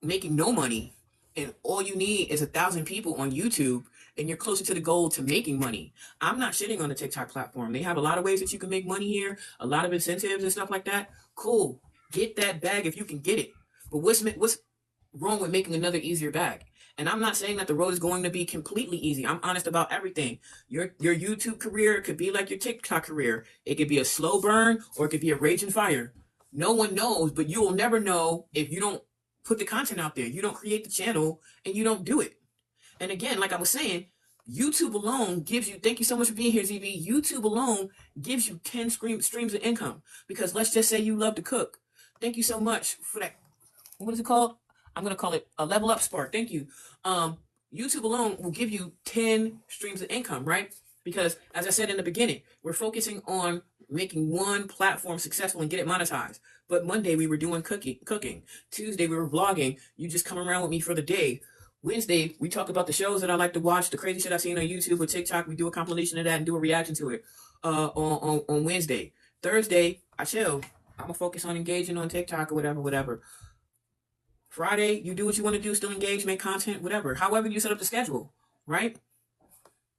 making no money, and all you need is 1,000 people on YouTube, and you're closer to the goal to making money. I'm not shitting on the TikTok platform. They have a lot of ways that you can make money here, a lot of incentives and stuff like that. Cool. Get that bag if you can get it. But what's wrong with making another easier bag? And I'm not saying that the road is going to be completely easy. I'm honest about everything. Your YouTube career could be like your TikTok career. It could be a slow burn or it could be a raging fire. No one knows, but you will never know if you don't put the content out there. You don't create the channel and you don't do it. And again, like I was saying, YouTube alone gives you, thank you so much for being here, ZB. YouTube alone gives you 10 streams of income. Because let's just say you love to cook. Thank you so much for that. What is it called? I'm going to call it a level up spark. Thank you. YouTube alone will give you 10 streams of income, right? Because as I said in the beginning, we're focusing on making one platform successful and get it monetized. But Monday we were doing cooking. Tuesday we were vlogging. You just come around with me for the day. Wednesday, we talk about the shows that I like to watch, the crazy shit I've seen on YouTube or TikTok. We do a compilation of that and do a reaction to it on Wednesday. Thursday, I chill. I'm going to focus on engaging on TikTok or whatever. Friday, you do what you want to do, still engage, make content, whatever. However you set up the schedule, right?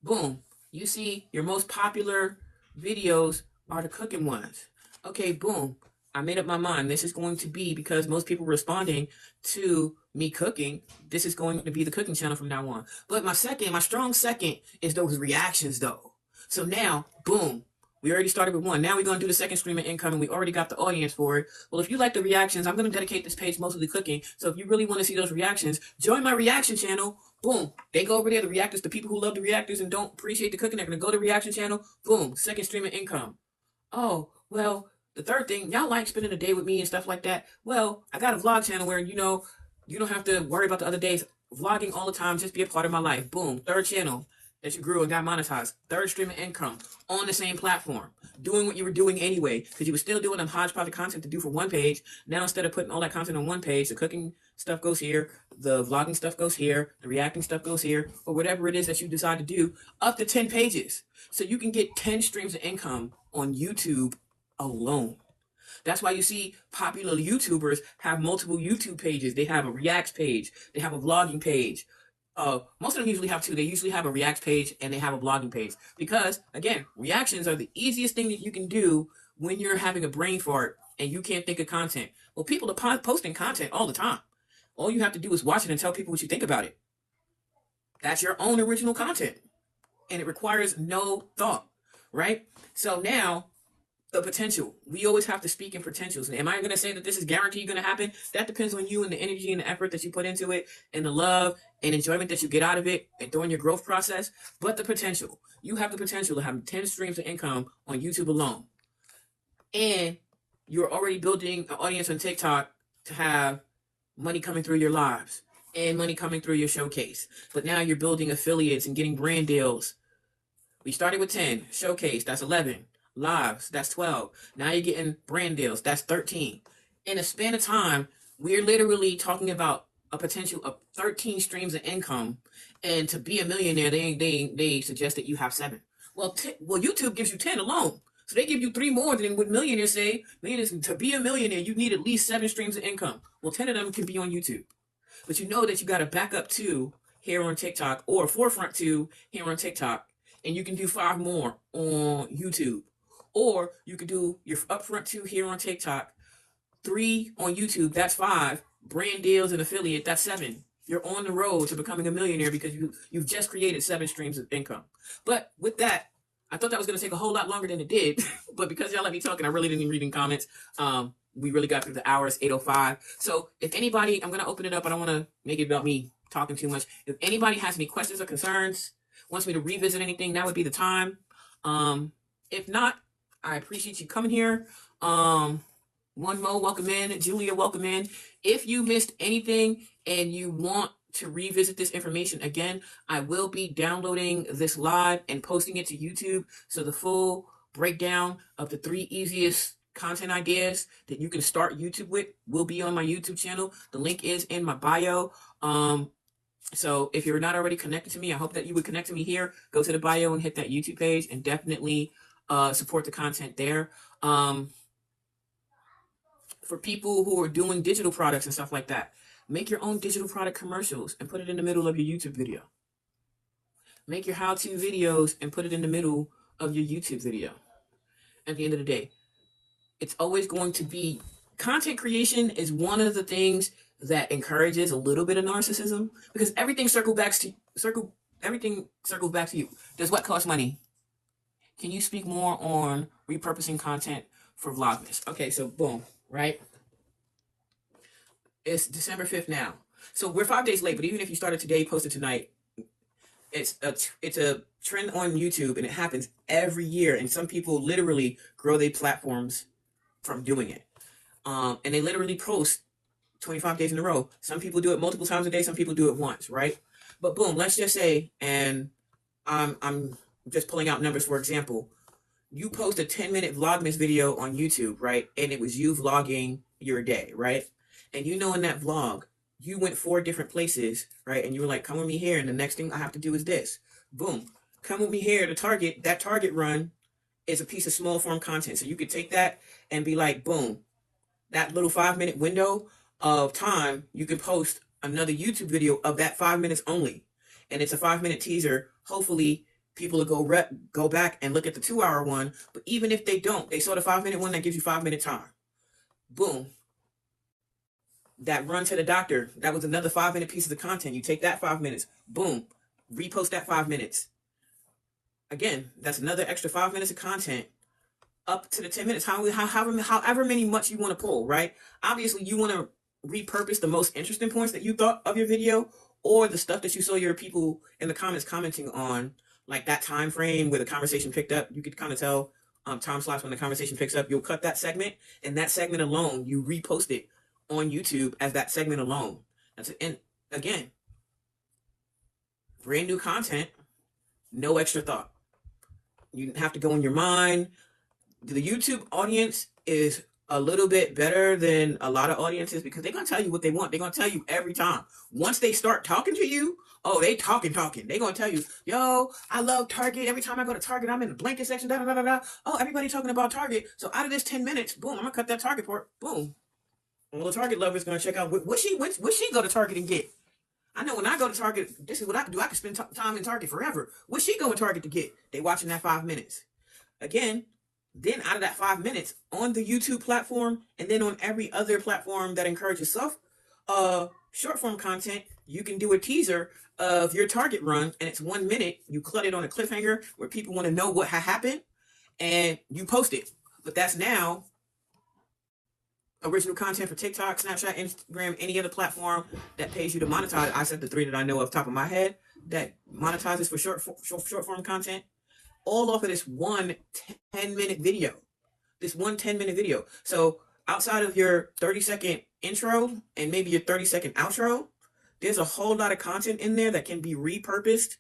Boom. You see your most popular videos are the cooking ones. Okay, boom. I made up my mind. This is going to be, because most people are responding to me cooking, this is going to be the cooking channel from now on. But my strong second is those reactions though. So now, boom, we already started with one. Now we're going to do the second stream of income and we already got the audience for it. Well, if you like the reactions, I'm going to dedicate this page mostly to cooking. So if you really want to see those reactions, join my reaction channel. Boom. They go over there, the reactors, the people who love the reactors and don't appreciate the cooking, they're going to go to the reaction channel. Boom. Second stream of income. Oh, well, the third thing, y'all like spending a day with me and stuff like that. Well, I got a vlog channel where, you know, you don't have to worry about the other days. Vlogging all the time, just be a part of my life. Boom. Third channel that you grew and got monetized. Third stream of income on the same platform. Doing what you were doing anyway, because you were still doing them hodgepodge of content to do for one page. Now, instead of putting all that content on one page, the cooking stuff goes here, the vlogging stuff goes here, the reacting stuff goes here, or whatever it is that you decide to do, up to 10 pages. So you can get 10 streams of income on YouTube alone. That's why you see popular YouTubers have multiple YouTube pages. They have a reacts page, they have a vlogging page. Most of them usually have two. They usually have a reacts page and they have a blogging page because, again, reactions are the easiest thing that you can do when you're having a brain fart and you can't think of content. Well, people are posting content all the time. All you have to do is watch it and tell people what you think about it. That's your own original content, and it requires no thought, right? So now, the potential. We always have to speak in potentials. Am I going to say that this is guaranteed going to happen? That depends on you and the energy and the effort that you put into it and the love and enjoyment that you get out of it and during your growth process. But the potential. You have the potential to have 10 streams of income on YouTube alone. And you're already building an audience on TikTok to have money coming through your lives and money coming through your showcase. But now you're building affiliates and getting brand deals. We started with 10. Showcase, that's 11. Lives, that's 12. Now you're getting brand deals, that's 13. In a span of time, we're literally talking about a potential of 13 streams of income, and to be a millionaire, they suggest that you have 7. Well, YouTube gives you 10 alone, so they give you 3 more than what millionaires say. Millionaires, to be a millionaire, you need at least 7 streams of income. Well, 10 of them can be on YouTube, but you know that you got a backup 2 here on TikTok or a forefront 2 here on TikTok, and you can do 5 more on YouTube. Or you could do your upfront 2 here on TikTok, 3 on YouTube, that's 5. Brand deals and affiliate, that's 7. You're on the road to becoming a millionaire because you've just created 7 streams of income. But with that, I thought that was going to take a whole lot longer than it did. But because y'all let me talk and I really didn't read in comments, we really got through the hours, 8:05. So if anybody, I'm going to open it up. I don't want to make it about me talking too much. If anybody has any questions or concerns, wants me to revisit anything, that would be the time. If not, I appreciate you coming here. One Mo, welcome in. Julia, welcome in. If you missed anything and you want to revisit this information again, I will be downloading this live and posting it to YouTube. So the full breakdown of the 3 easiest content ideas that you can start YouTube with will be on my YouTube channel. The link is in my bio. So if you're not already connected to me, I hope that you would connect to me here. Go to the bio and hit that YouTube page and definitely support the content there. For people who are doing digital products and stuff like that, make your own digital product commercials and put it in the middle of your YouTube video. Make your how-to videos and put it in the middle of your YouTube video. At the end of the day, it's always going to be content creation is one of the things that encourages a little bit of narcissism because everything circles back to you. Does what cost money? Can you speak more on repurposing content for Vlogmas? Okay, so boom, right? It's December 5th now. So we're 5 days late, but even if you started today, posted tonight, it's a trend on YouTube and it happens every year. And some people literally grow their platforms from doing it. And they literally post 25 days in a row. Some people do it multiple times a day. Some people do it once, right? But boom, let's just say, and I'm just pulling out numbers, for example, you post a 10-minute Vlogmas video on YouTube, right? And it was you vlogging your day, right? And you know in that vlog, you went 4 different places, right? And you were like, come with me here. And the next thing I have to do is this. Boom. Come with me here to Target. That Target run is a piece of small form content. So you could take that and be like, boom, that little 5-minute window of time, you can post another YouTube video of that 5 minutes only. And it's a 5-minute teaser. Hopefully people will go back and look at the 2-hour one. But even if they don't, they saw the 5-minute one that gives you 5-minute time. Boom. That run to the doctor, that was another 5-minute piece of the content. You take that 5 minutes, boom, repost that 5 minutes. Again, that's another extra 5 minutes of content up to the 10 minutes, however many much you want to pull, right? Obviously, you want to repurpose the most interesting points that you thought of your video or the stuff that you saw your people in the comments commenting on, like that time frame where the conversation picked up. You could kind of tell time slots when the conversation picks up. You'll cut that segment, and that segment alone, you repost it on YouTube as that segment alone. And again, brand new content, no extra thought. You have to go in your mind. The YouTube audience is a little bit better than a lot of audiences because they're gonna tell you what they want. They're gonna tell you every time. Once they start talking to you, oh, they talking. They're gonna tell you, yo, I love Target. Every time I go to Target, I'm in the blanket section. Da da da da da. Oh, everybody talking about Target. So out of this 10 minutes, boom, I'm gonna cut that Target part. Boom. All the Target lovers gonna check out what she go to Target and get. I know when I go to Target, this is what I can do. I can spend time in Target forever. What she going to Target to get? They watching that 5 minutes. Again, then out of that 5 minutes on the YouTube platform and then on every other platform that encourages short form content, you can do a teaser of your Target run and it's 1 minute. You cut it on a cliffhanger where people want to know what happened and you post it. But that's now original content for TikTok, Snapchat, Instagram, any other platform that pays you to monetize. I said the 3 that I know off the top of my head that monetizes for short form content, all off of this one 10-minute video. This one 10-minute video. So outside of your 30-second intro and maybe your 30-second outro, there's a whole lot of content in there that can be repurposed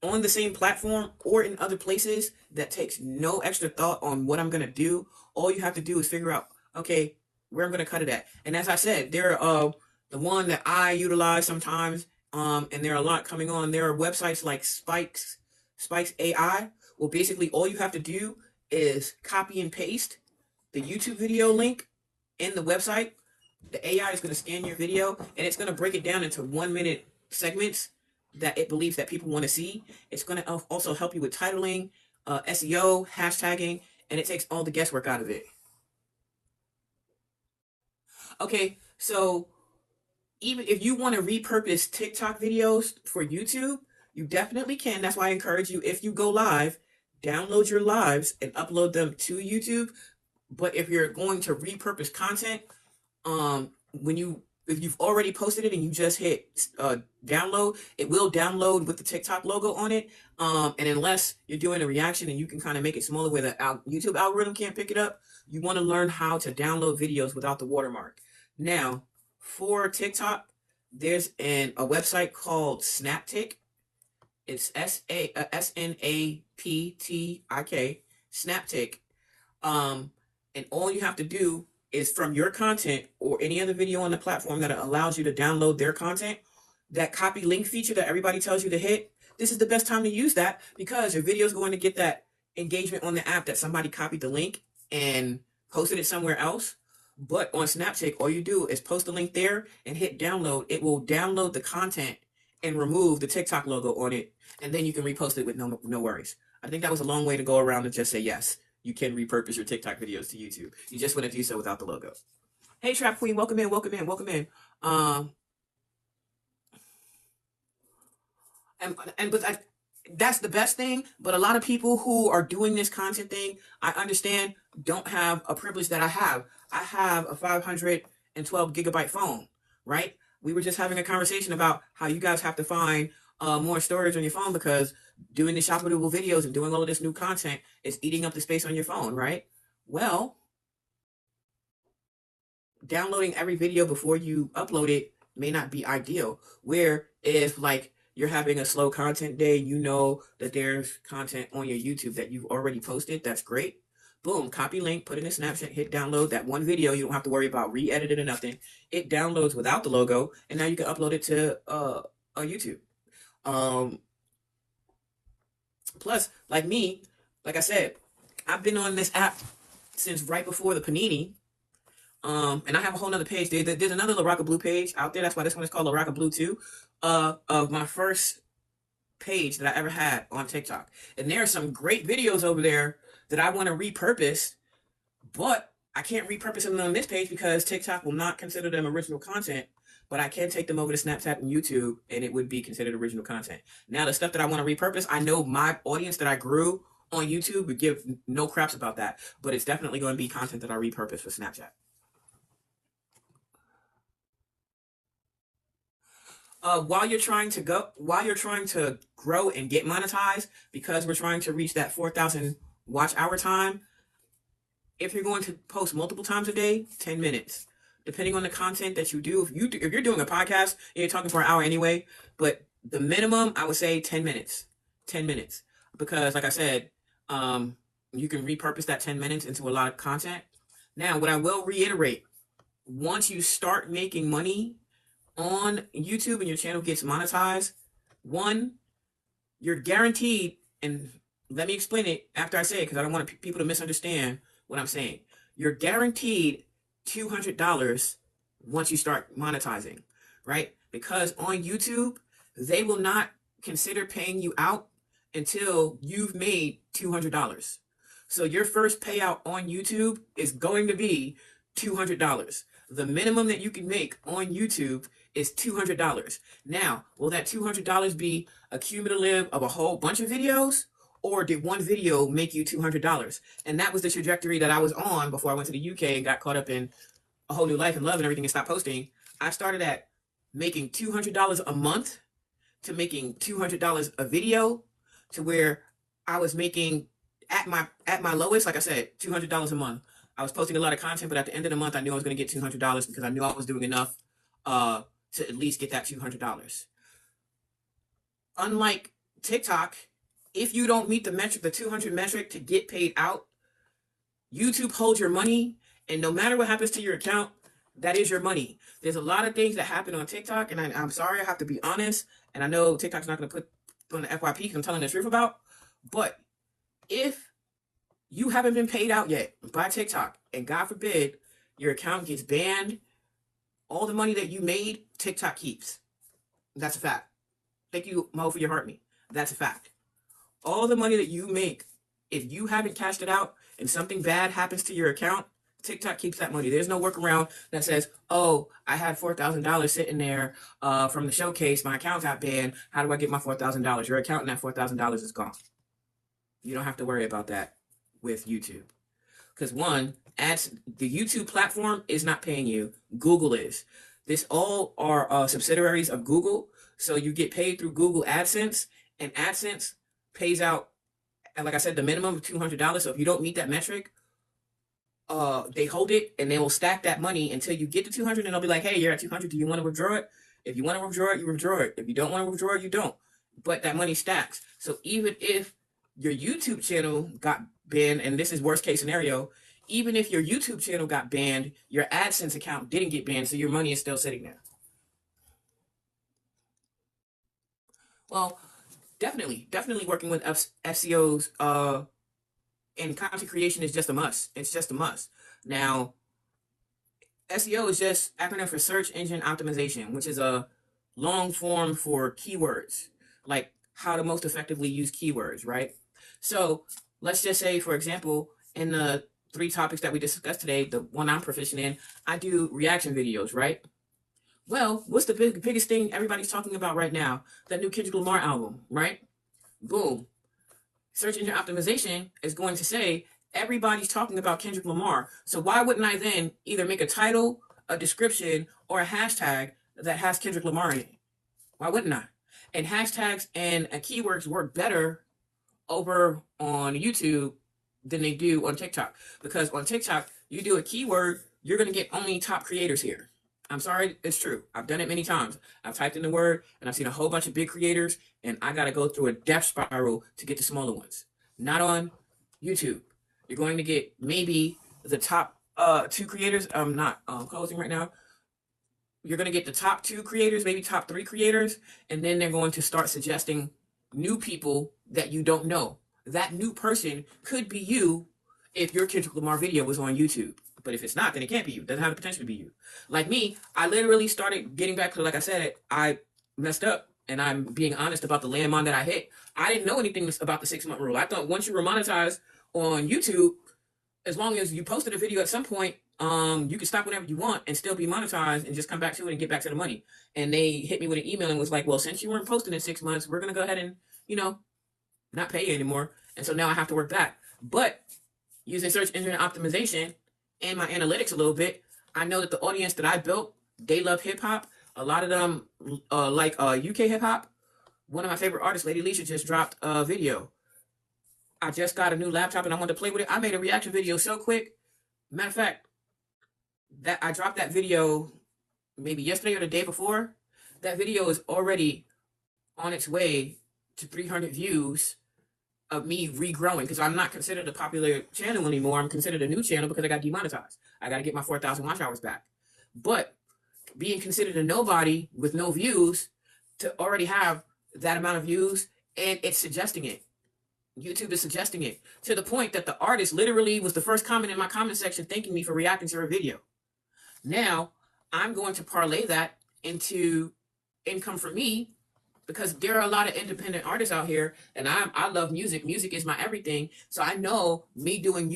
on the same platform or in other places that takes no extra thought on what I'm going to do. All you have to do is figure out, okay, where I'm going to cut it at. And as I said, there are the one that I utilize sometimes, and there are a lot coming on. There are websites like Spikes AI. Well, basically all you have to do is copy and paste the YouTube video link in the website. The AI is going to scan your video and it's going to break it down into 1 minute segments that it believes that people want to see. It's going to also help you with titling, SEO, hashtagging, and it takes all the guesswork out of it. Okay, so even if you want to repurpose TikTok videos for YouTube, you definitely can. That's why I encourage you, if you go live, download your lives and upload them to YouTube. But if you're going to repurpose content, if you've already posted it and you just hit download, it will download with the TikTok logo on it. And unless you're doing a reaction and you can kind of make it smaller where the YouTube algorithm can't pick it up, you want to learn how to download videos without the watermark. Now, for TikTok, there's a website called Snaptik. It's SNAPTIK, Snaptik. And all you have to do is from your content or any other video on the platform that allows you to download their content, that copy link feature that everybody tells you to hit, this is the best time to use that because your video is going to get that engagement on the app that somebody copied the link and posted it somewhere else. But on Snaptik, all you do is post the link there and hit download. It will download the content and remove the TikTok logo on it. And then you can repost it with no worries. I think that was a long way to go around to just say, yes, you can repurpose your TikTok videos to YouTube. You just want to do so without the logo. Hey, Trap Queen, welcome in. That's the best thing. But a lot of people who are doing this content thing, I understand, don't have a privilege that I have. I have a 512 gigabyte phone, right? We were just having a conversation about how you guys have to find more storage on your phone because doing the shoppable videos and doing all of this new content is eating up the space on your phone, right? Well, downloading every video before you upload it may not be ideal. Where if like you're having a slow content day, you know that there's content on your YouTube that you've already posted, that's great. Boom, copy link, put it in a Snapchat, hit download that one video. You don't have to worry about re-editing or nothing. It downloads without the logo, and now you can upload it to YouTube. Plus, like me, like I said, I've been on this app since right before the Panini. And I have a whole nother page. There's another LaRocca Blue page out there. That's why this one is called LaRocca Blue 2. Of my first page that I ever had on TikTok. And there are some great videos over there that I want to repurpose, but I can't repurpose them on this page because TikTok will not consider them original content. But I can take them over to Snapchat and YouTube, and it would be considered original content. Now, the stuff that I want to repurpose, I know my audience that I grew on YouTube would give no craps about that, but it's definitely going to be content that I repurpose for Snapchat. While you're trying to grow and get monetized, because we're trying to reach that 4,000 watch hour time, if you're going to post multiple times a day, 10 minutes. Depending on the content that you do, if you're doing a podcast, you're talking for an hour anyway, but the minimum, I would say 10 minutes. 10 minutes. Because like I said, you can repurpose that 10 minutes into a lot of content. Now, what I will reiterate, once you start making money on YouTube and your channel gets monetized, one, you're guaranteed, and let me explain it after I say it because I don't want people to misunderstand what I'm saying. You're guaranteed $200 once you start monetizing, right? Because on YouTube, they will not consider paying you out until you've made $200. So your first payout on YouTube is going to be $200. The minimum that you can make on YouTube is $200. Now, will that $200 be a cumulative of a whole bunch of videos? Or did one video make you $200? And that was the trajectory that I was on before I went to the UK and got caught up in a whole new life and love and everything and stopped posting. I started at making $200 a month to making $200 a video to where I was making at my lowest, like I said, $200 a month. I was posting a lot of content, but at the end of the month, I knew I was going to get $200 because I knew I was doing enough to at least get that $200. Unlike TikTok, if you don't meet the metric, the 200 metric to get paid out, YouTube holds your money, and no matter what happens to your account, that is your money. There's a lot of things that happen on TikTok, and I'm sorry, I have to be honest, and I know TikTok's not going to put on the FYP because I'm telling the truth about, but if you haven't been paid out yet by TikTok, and God forbid your account gets banned, all the money that you made, TikTok keeps. That's a fact. Thank you, Mo, for your heart me. That's a fact. All the money that you make, if you haven't cashed it out and something bad happens to your account, TikTok keeps that money. There's no workaround that says, oh, I had $4,000 sitting there from the showcase. My account got banned. How do I get my $4,000? Your account and that $4,000 is gone. You don't have to worry about that with YouTube. Because one, the YouTube platform is not paying you. Google is. This all are subsidiaries of Google. So you get paid through Google AdSense, and AdSense pays out, and like I said, the minimum of $200. So if you don't meet that metric, they hold it and they will stack that money until you get to 200, and they'll be like, hey, you're at 200. Do you want to withdraw it? If you want to withdraw it, you withdraw it. If you don't want to withdraw it, you don't. But that money stacks. So even if your YouTube channel got banned, and this is worst case scenario, even if your YouTube channel got banned, your AdSense account didn't get banned, so your money is still sitting there. Well, definitely working with SEOs and content creation is just a must. It's just a must. Now, SEO is just acronym for search engine optimization, which is a long form for keywords, like how to most effectively use keywords, right? So let's just say, for example, in the 3 topics that we discussed today, the one I'm proficient in, I do reaction videos, right? Well, what's the biggest thing everybody's talking about right now? That new Kendrick Lamar album, right? Boom. Search engine optimization is going to say everybody's talking about Kendrick Lamar. So why wouldn't I then either make a title, a description, or a hashtag that has Kendrick Lamar in it? Why wouldn't I? And hashtags and keywords work better over on YouTube than they do on TikTok. Because on TikTok, you do a keyword, you're going to get only top creators here. I'm sorry, it's true. I've done it many times. I've typed in the word and I've seen a whole bunch of big creators, and I got to go through a death spiral to get the smaller ones. Not on YouTube. You're going to get maybe the top 2 creators. I'm not closing right now. You're going to get the top 2 creators, maybe top 3 creators, and then they're going to start suggesting new people that you don't know. That new person could be you if your Kendrick Lamar video was on YouTube. But if it's not, then it can't be you. It doesn't have the potential to be you. Like me, I literally started getting back to, like I said, I messed up, and I'm being honest about the landmine that I hit. I didn't know anything about the 6-month rule. I thought once you were monetized on YouTube, as long as you posted a video at some point, you can stop whenever you want and still be monetized and just come back to it and get back to the money. And they hit me with an email and was like, well, since you weren't posting in 6 months, we're going to go ahead and, not pay you anymore. And so now I have to work back. But using search engine optimization and my analytics a little bit, I know that the audience that I built, they love hip hop. A lot of them like UK hip hop. One of my favorite artists, Lady Leisha, just dropped a video. I just got a new laptop and I wanted to play with it. I made a reaction video so quick. Matter of fact, that I dropped that video maybe yesterday or the day before. That video is already on its way to 300 views of me regrowing, because I'm not considered a popular channel anymore. I'm considered a new channel because I got demonetized. I got to get my 4,000 watch hours back. But being considered a nobody with no views to already have that amount of views, and it's suggesting it. YouTube is suggesting it to the point that the artist literally was the first comment in my comment section thanking me for reacting to her video. Now, I'm going to parlay that into income for me, because there are a lot of independent artists out here, and I love music. Music is my everything. So I know me doing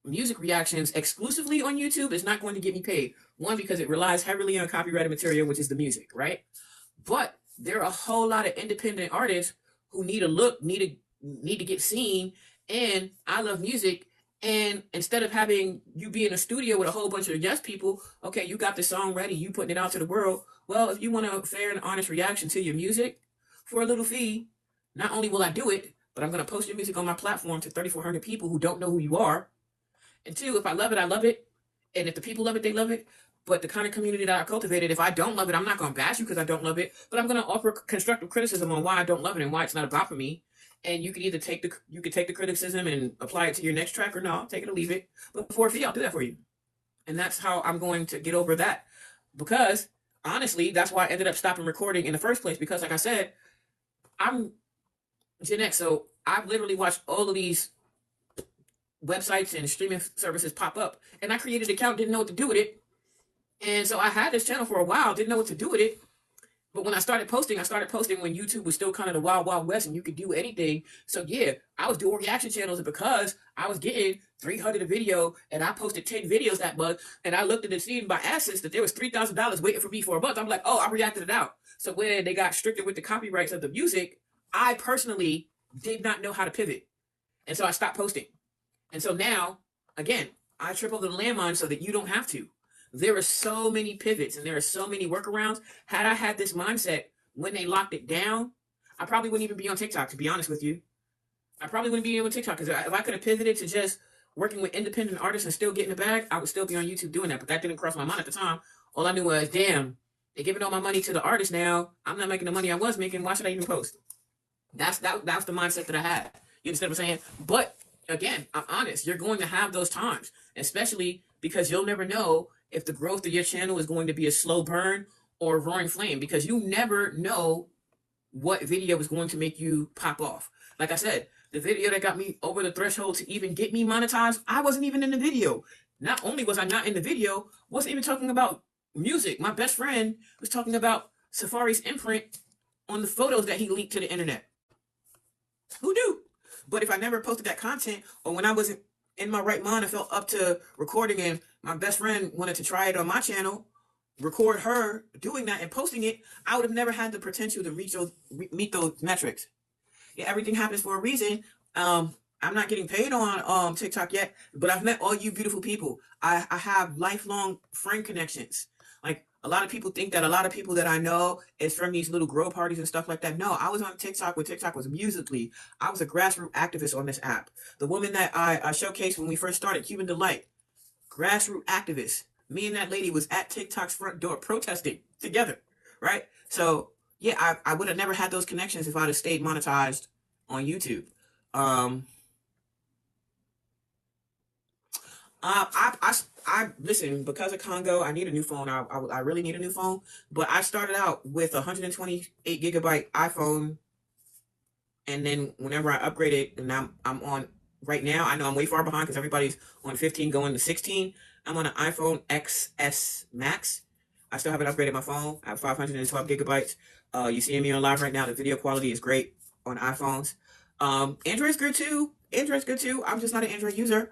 music reactions exclusively on YouTube is not going to get me paid. One, because it relies heavily on copyrighted material, which is the music, right? But there are a whole lot of independent artists who need to get seen, and I love music. And instead of having you be in a studio with a whole bunch of yes people, okay, you got the song ready, you putting it out to the world. Well, if you want a fair and honest reaction to your music for a little fee, not only will I do it, but I'm going to post your music on my platform to 3,400 people who don't know who you are. And two, if I love it, I love it. And if the people love it, they love it. But the kind of community that I cultivated, if I don't love it, I'm not going to bash you because I don't love it. But I'm going to offer constructive criticism on why I don't love it and why it's not about for me. And you can either take the criticism and apply it to your next track, or no, take it or leave it. But for a fee, I'll do that for you. And that's how I'm going to get over that. Because honestly, that's why I ended up stopping recording in the first place. Because like I said, I'm Gen X, so I've literally watched all of these websites and streaming services pop up. And I created an account, didn't know what to do with it. And so I had this channel for a while, didn't know what to do with it. But when I started posting when YouTube was still kind of the wild, wild west and you could do anything. So yeah, I was doing reaction channels, and because I was getting 300 a video and I posted 10 videos that month, and I looked at the scene by AdSense that there was $3,000 waiting for me for a month. I'm like, oh, I reacted it out. So when they got stricter with the copyrights of the music, I personally did not know how to pivot. And so I stopped posting. And so now, again, I tripled the landmine so that you don't have to. There are so many pivots and there are so many workarounds. Had I had this mindset when they locked it down, I probably wouldn't even be on TikTok, to be honest with you. I probably wouldn't be on TikTok, because if I could have pivoted to just working with independent artists and still getting the bag, I would still be on YouTube doing that. But that didn't cross my mind at the time. All I knew was, damn, they're giving all my money to the artist now. I'm not making the money I was making. Why should I even post? That's the mindset that I had. You understand what I'm saying? But again, I'm honest. You're going to have those times, especially because you'll never know if the growth of your channel is going to be a slow burn or a roaring flame, because you never know what video is going to make you pop off. Like I said, the video that got me over the threshold to even get me monetized, I wasn't even in the video. Not only was I not in the video, wasn't even talking about music. My best friend was talking about Safari's imprint on the photos that he leaked to the internet. Who knew? But if I never posted that content, or when I wasn't in my right mind, I felt up to recording, and my best friend wanted to try it on my channel, record her doing that and posting it, I would have never had the potential to meet those metrics. Yeah, everything happens for a reason. I'm not getting paid on TikTok yet, but I've met all you beautiful people. I have lifelong friend connections. Like, a lot of people think that a lot of people that I know is from these little grow parties and stuff like that. No, I was on TikTok when TikTok was Musical.ly. I was a grassroots activist on this app. The woman that I showcased when we first started, Cuban Delight, grassroots activist. Me and that lady was at TikTok's front door protesting together, right? So yeah, I would have never had those connections if I'd have stayed monetized on YouTube. I listen, because of Congo, I need a new phone. I really need a new phone. But I started out with a 128 gigabyte iPhone, and then whenever I upgraded, and I'm on right now, I know I'm way far behind because everybody's on 15 going to 16. I'm on an iPhone XS Max. I still haven't upgraded my phone. I have 512 gigabytes. You see me on live right now. The video quality is great on iPhones. Android's good too. I'm just not an Android user.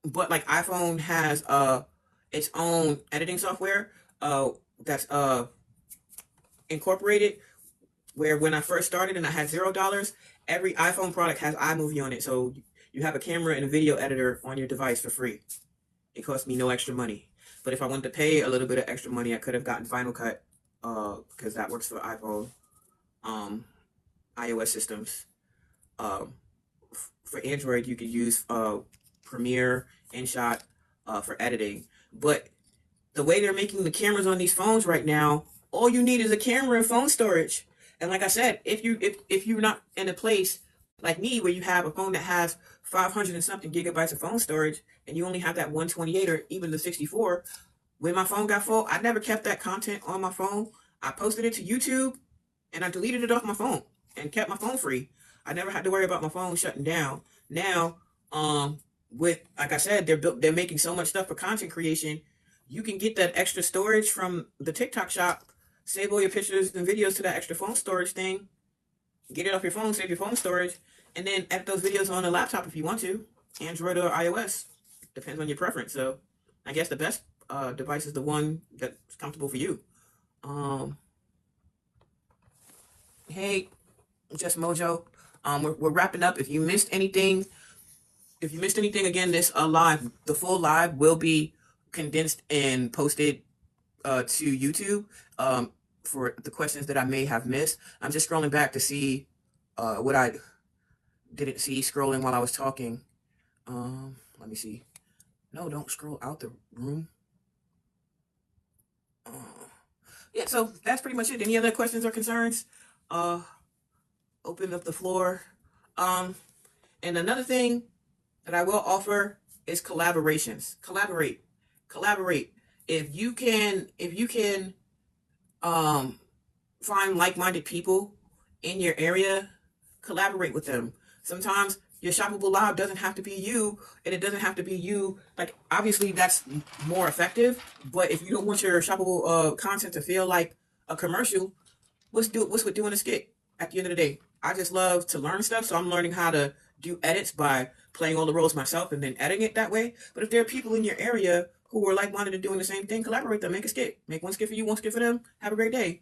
But like, iPhone has its own editing software that's incorporated, where when I first started and I had $0, every iPhone product has iMovie on it. So you have a camera and a video editor on your device for free. It cost me no extra money. But if I wanted to pay a little bit of extra money, I could have gotten Final Cut, because that works for iPhone, iOS systems. For Android, you could use Premiere, InShot for editing. But the way they're making the cameras on these phones right now, all you need is a camera and phone storage. And like I said, if you're not in a place like me where you have a phone that has 500 and something gigabytes of phone storage, and you only have that 128 or even the 64, when my phone got full, I never kept that content on my phone. I posted it to YouTube and I deleted it off my phone and kept my phone free. I never had to worry about my phone shutting down. Now, with like I said, they're making so much stuff for content creation. You can get that extra storage from the TikTok shop, save all your pictures and videos to that extra phone storage thing, get it off your phone, save your phone storage, and then edit those videos on a laptop if you want to, Android or iOS, depends on your preference. So I guess the best device is the one that's comfortable for you. Hey, Just Mojo. We're wrapping up. If you missed anything, again, this live, the full live will be condensed and posted to YouTube for the questions that I may have missed. I'm just scrolling back to see what I didn't see scrolling while I was talking. Let me see. No, don't scroll out the room. Yeah, so that's pretty much it. Any other questions or concerns? Open up the floor. And another thing that I will offer is collaborations. Collaborate. If you can find like-minded people in your area, collaborate with them. Sometimes your shoppable live doesn't have to be you, and it doesn't have to be you. Like, obviously that's more effective, but if you don't want your shoppable content to feel like a commercial, what's with doing a skit? At the end of the day, I just love to learn stuff, so I'm learning how to do edits by playing all the roles myself and then editing it that way. But if there are people in your area who are like-minded and doing the same thing, collaborate them, make a skit. Make one skit for you, one skit for them. Have a great day.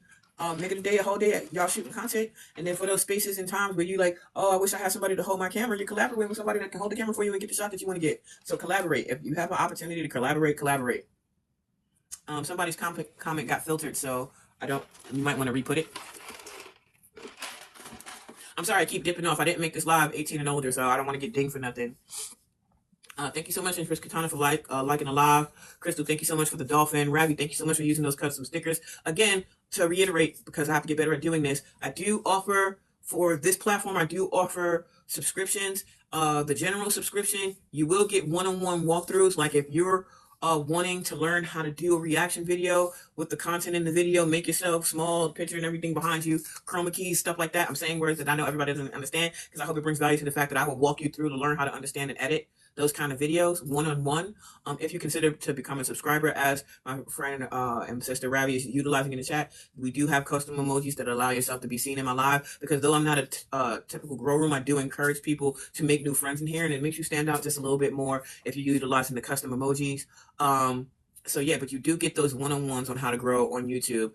Make it a whole day, y'all shooting content. And then for those spaces and times where you like, oh, I wish I had somebody to hold my camera, you collaborate with somebody that can hold the camera for you and get the shot that you want to get. So collaborate. If you have an opportunity to collaborate. Somebody's comment got filtered, so you might want to re-put it. I'm sorry, I keep dipping off. I didn't make this live 18 and older, so I don't want to get dinged for nothing. Thank you so much, Chris Katana, for liking the live. Crystal, thank you so much for the dolphin. Ravi, thank you so much for using those custom stickers. Again, to reiterate, because I have to get better at doing this, I do offer, for this platform, I do offer subscriptions. The general subscription, you will get one-on-one walkthroughs. Like if you're wanting to learn how to do a reaction video with the content in the video, make yourself small, picture and everything behind you, chroma keys, stuff like that. I'm saying words that I know everybody doesn't understand, because I hope it brings value to the fact that I will walk you through to learn how to understand and edit those kind of videos one-on-one. If you consider to become a subscriber, as my friend and sister Ravi is utilizing in the chat, we do have custom emojis that allow yourself to be seen in my live, because though I'm not a typical grow room, I do encourage people to make new friends in here, and it makes you stand out just a little bit more if you're utilizing the custom emojis. So yeah, but you do get those one-on-ones on how to grow on YouTube.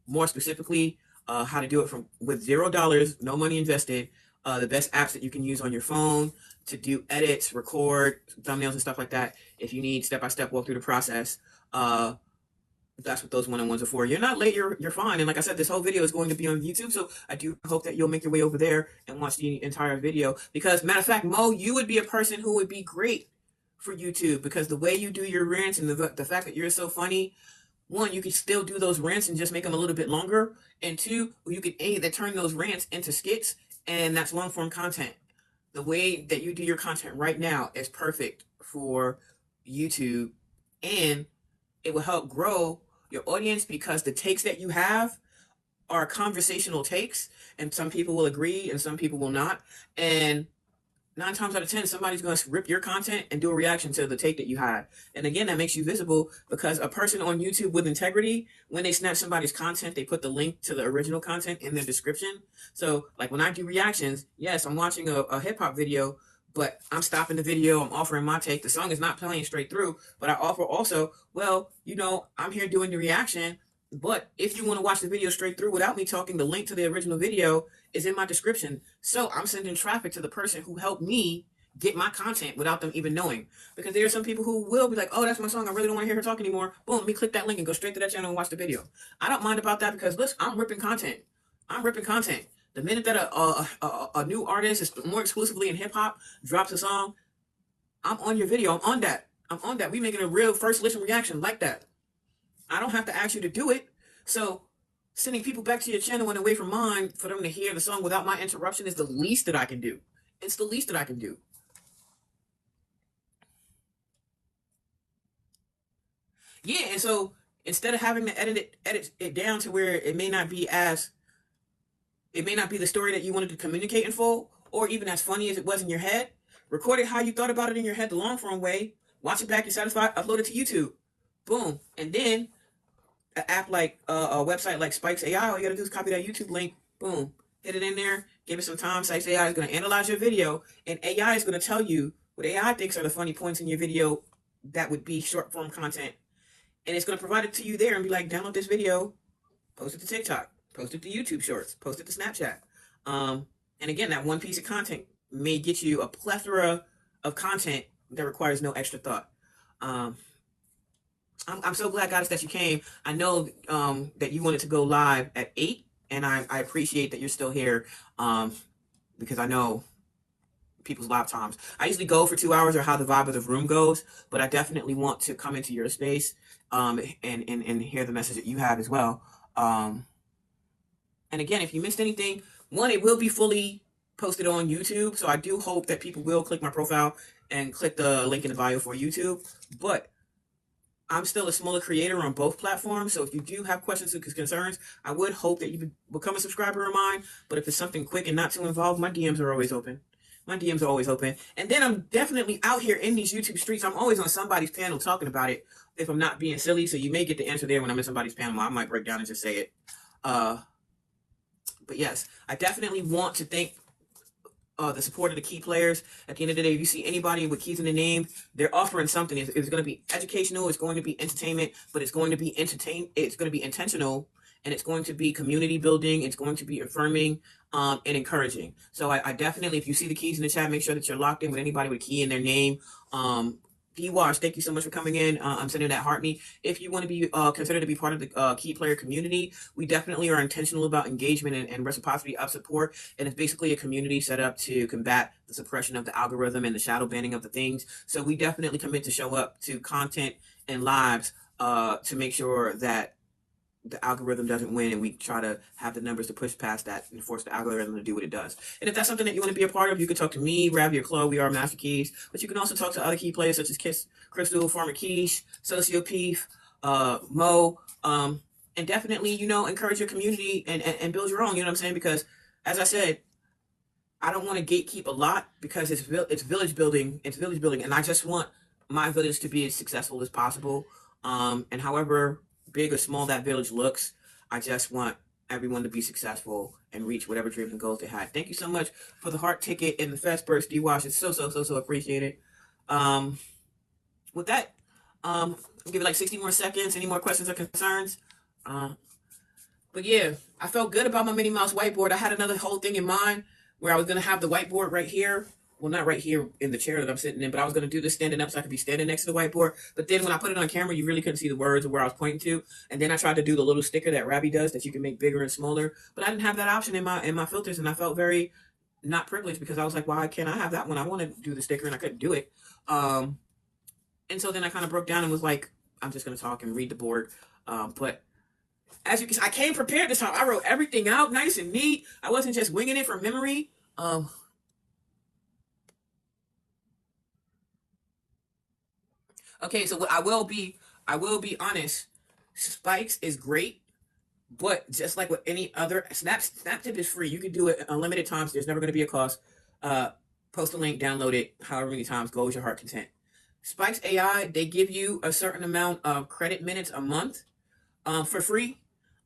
More specifically, how to do it with $0, no money invested. The best apps that you can use on your phone to do edits, record thumbnails and stuff like that. If you need step-by-step walk through the process, that's what those one-on-ones are for. You're not late, you're fine. And like I said, this whole video is going to be on YouTube, so I do hope that you'll make your way over there and watch the entire video. Because matter of fact, Mo, you would be a person who would be great for YouTube, because the way you do your rants and the fact that you're so funny, one, you could still do those rants and just make them a little bit longer, and two, you could turn those rants into skits, and that's long form content. The way that you do your content right now is perfect for YouTube, and it will help grow your audience, because the takes that you have are conversational takes, and some people will agree and some people will not. And 9 times out of 10, somebody's going to rip your content and do a reaction to the take that you had. And again, that makes you visible, because a person on YouTube with integrity, when they snatch somebody's content, they put the link to the original content in their description. So like when I do reactions, yes, I'm watching a hip hop video, but I'm stopping the video, I'm offering my take. The song is not playing straight through, but I offer also, well, I'm here doing the reaction, but if you want to watch the video straight through without me talking, the link to the original video is in my description. So I'm sending traffic to the person who helped me get my content without them even knowing. Because there are some people who will be like, oh, that's my song, I really don't want to hear her talk anymore. Boom, let me click that link and go straight to that channel and watch the video. I don't mind about that, because listen, I'm ripping content. The minute that a new artist is more exclusively in hip hop drops a song, I'm on your video. I'm on that. We making a real first listen reaction like that. I don't have to ask you to do it. So sending people back to your channel and away from mine for them to hear the song without my interruption is the least that I can do. It's the least that I can do. Yeah, and so instead of having to edit it down to where it may not be the story that you wanted to communicate in full, or even as funny as it was in your head, record it how you thought about it in your head the long form way, watch it back, you're satisfied, upload it to YouTube. Boom. And then an app like a website like Spikes AI, all you gotta do is copy that YouTube link, boom, hit it in there, give it some time. Spikes AI is gonna analyze your video, and AI is gonna tell you what AI thinks are the funny points in your video that would be short form content. And it's gonna provide it to you there and be like, download this video, post it to TikTok, post it to YouTube Shorts, post it to Snapchat. And again, that one piece of content may get you a plethora of content that requires no extra thought. I'm so glad, Goddess, that you came. I know that you wanted to go live at 8, and I appreciate that you're still here because I know people's live times. I usually go for 2 hours or how the vibe of the room goes, but I definitely want to come into your space and hear the message that you have as well. And again, if you missed anything, one, it will be fully posted on YouTube. So I do hope that people will click my profile and click the link in the bio for YouTube. But I'm still a smaller creator on both platforms. So if you do have questions or concerns, I would hope that you become a subscriber of mine. But if it's something quick and not too involved, my DMs are always open. My DMs are always open. And then I'm definitely out here in these YouTube streets. I'm always on somebody's panel talking about it if I'm not being silly. So you may get the answer there when I'm in somebody's panel. I might break down and just say it. But yes, I definitely want to thank the support of the key players. At the end of the day, if you see anybody with keys in the name, they're offering something. It's going to be educational. It's going to be entertainment, but it's going to be It's going to be intentional, and it's going to be community building. It's going to be affirming and encouraging. So I definitely, if you see the keys in the chat, make sure that you're locked in with anybody with key in their name. D-Wash, thank you so much for coming in. I'm sending that heart me. If you want to be considered to be part of the key player community, we definitely are intentional about engagement and reciprocity of support. And it's basically a community set up to combat the suppression of the algorithm and the shadow banning of the things. So we definitely commit to show up to content and lives to make sure that the algorithm doesn't win, and we try to have the numbers to push past that and force the algorithm to do what it does. And if that's something that you want to be a part of, you can talk to me, Ravi, or Chloe. We are Master Keys. But you can also talk to other key players such as Kiss, Crystal, Farmer Keish, Sociopeef, Mo, and definitely, encourage your community and build your own, you know what I'm saying? Because, as I said, I don't want to gatekeep a lot because it's village building. It's village building, and I just want my village to be as successful as possible. And however big or small that village looks, I just want everyone to be successful and reach whatever dreams and goals they had. Thank you so much for the heart ticket and the fast burst, D-Wash. It's so appreciated. With that, I'll give it like 60 more seconds. Any more questions or concerns? But yeah, I felt good about my Minnie Mouse whiteboard. I had another whole thing in mind where I was going to have the whiteboard right here. Well, not right here in the chair that I'm sitting in, but I was going to do this standing up so I could be standing next to the whiteboard. But then when I put it on camera, you really couldn't see the words or where I was pointing to. And then I tried to do the little sticker that Ravi does that you can make bigger and smaller. But I didn't have that option in my filters, and I felt very not privileged because I was like, why can't I have that when I want to do the sticker and I couldn't do it? And so then I kind of broke down and was like, I'm just going to talk and read the board. But as you can see, I came prepared this time. I wrote everything out nice and neat. I wasn't just winging it from memory. Okay, so I will be honest. Spikes is great, but just like with any other, Snaptip is free. You can do it unlimited times. There's never going to be a cost. Post a link, download it, however many times, go as your heart content. Spikes AI, they give you a certain amount of credit minutes a month for free.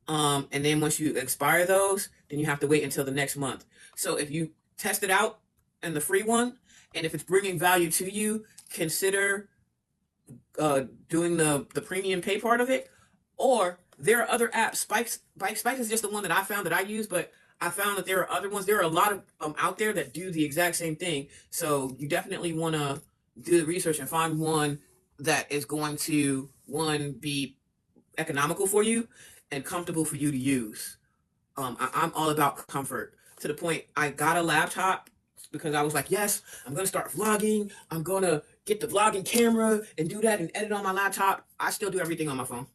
And then once you expire those, then you have to wait until the next month. So if you test it out in the free one, and if it's bringing value to you, consider doing the premium pay part of it. Or there are other apps. Spikes is just the one that I found that I use, but I found that there are other ones. There are a lot of out there that do the exact same thing. So you definitely want to do the research and find one that is going to, one, be economical for you and comfortable for you to use. I'm all about comfort, to the point I got a laptop because I was like, yes, I'm going to start vlogging. I'm going to get the vlogging camera and do that and edit on my laptop. I still do everything on my phone.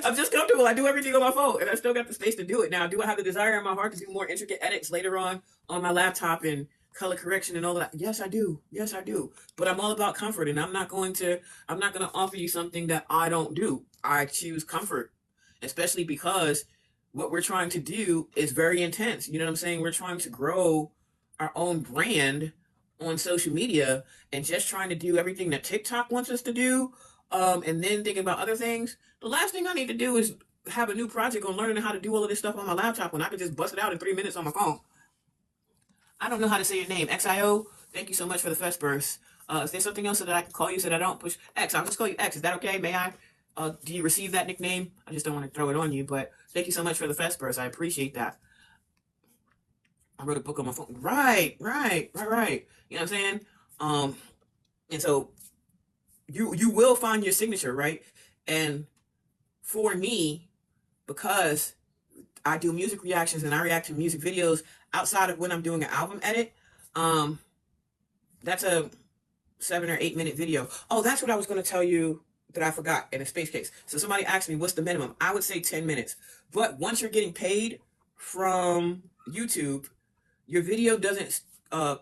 I'm just comfortable. I do everything on my phone, and I still got the space to do it. Now, do I have the desire in my heart to do more intricate edits later on my laptop and color correction and all that? Yes, I do. Yes, I do. But I'm all about comfort, and I'm not going to offer you something that I don't do. I choose comfort, especially because what we're trying to do is very intense. You know what I'm saying? We're trying to grow our own brand on social media, and just trying to do everything that TikTok wants us to do, and then thinking about other things. The last thing I need to do is have a new project on learning how to do all of this stuff on my laptop when I could just bust it out in 3 minutes on my phone. I don't know how to say your name. XIO, thank you so much for the first burst. Is there something else that I can call you so that I don't push X? I'll just call you X. Is that okay? May I? Do you receive that nickname? I just don't want to throw it on you, but thank you so much for the fest burst. I appreciate that. I wrote a book on my phone. Right. You know what I'm saying? And so you will find your signature, right? And for me, because I do music reactions and I react to music videos outside of when I'm doing an album edit, that's a 7 or 8 minute video. Oh, that's what I was going to tell you that I forgot in a space case. So somebody asked me, what's the minimum? I would say 10 minutes. But once you're getting paid from YouTube, your video doesn't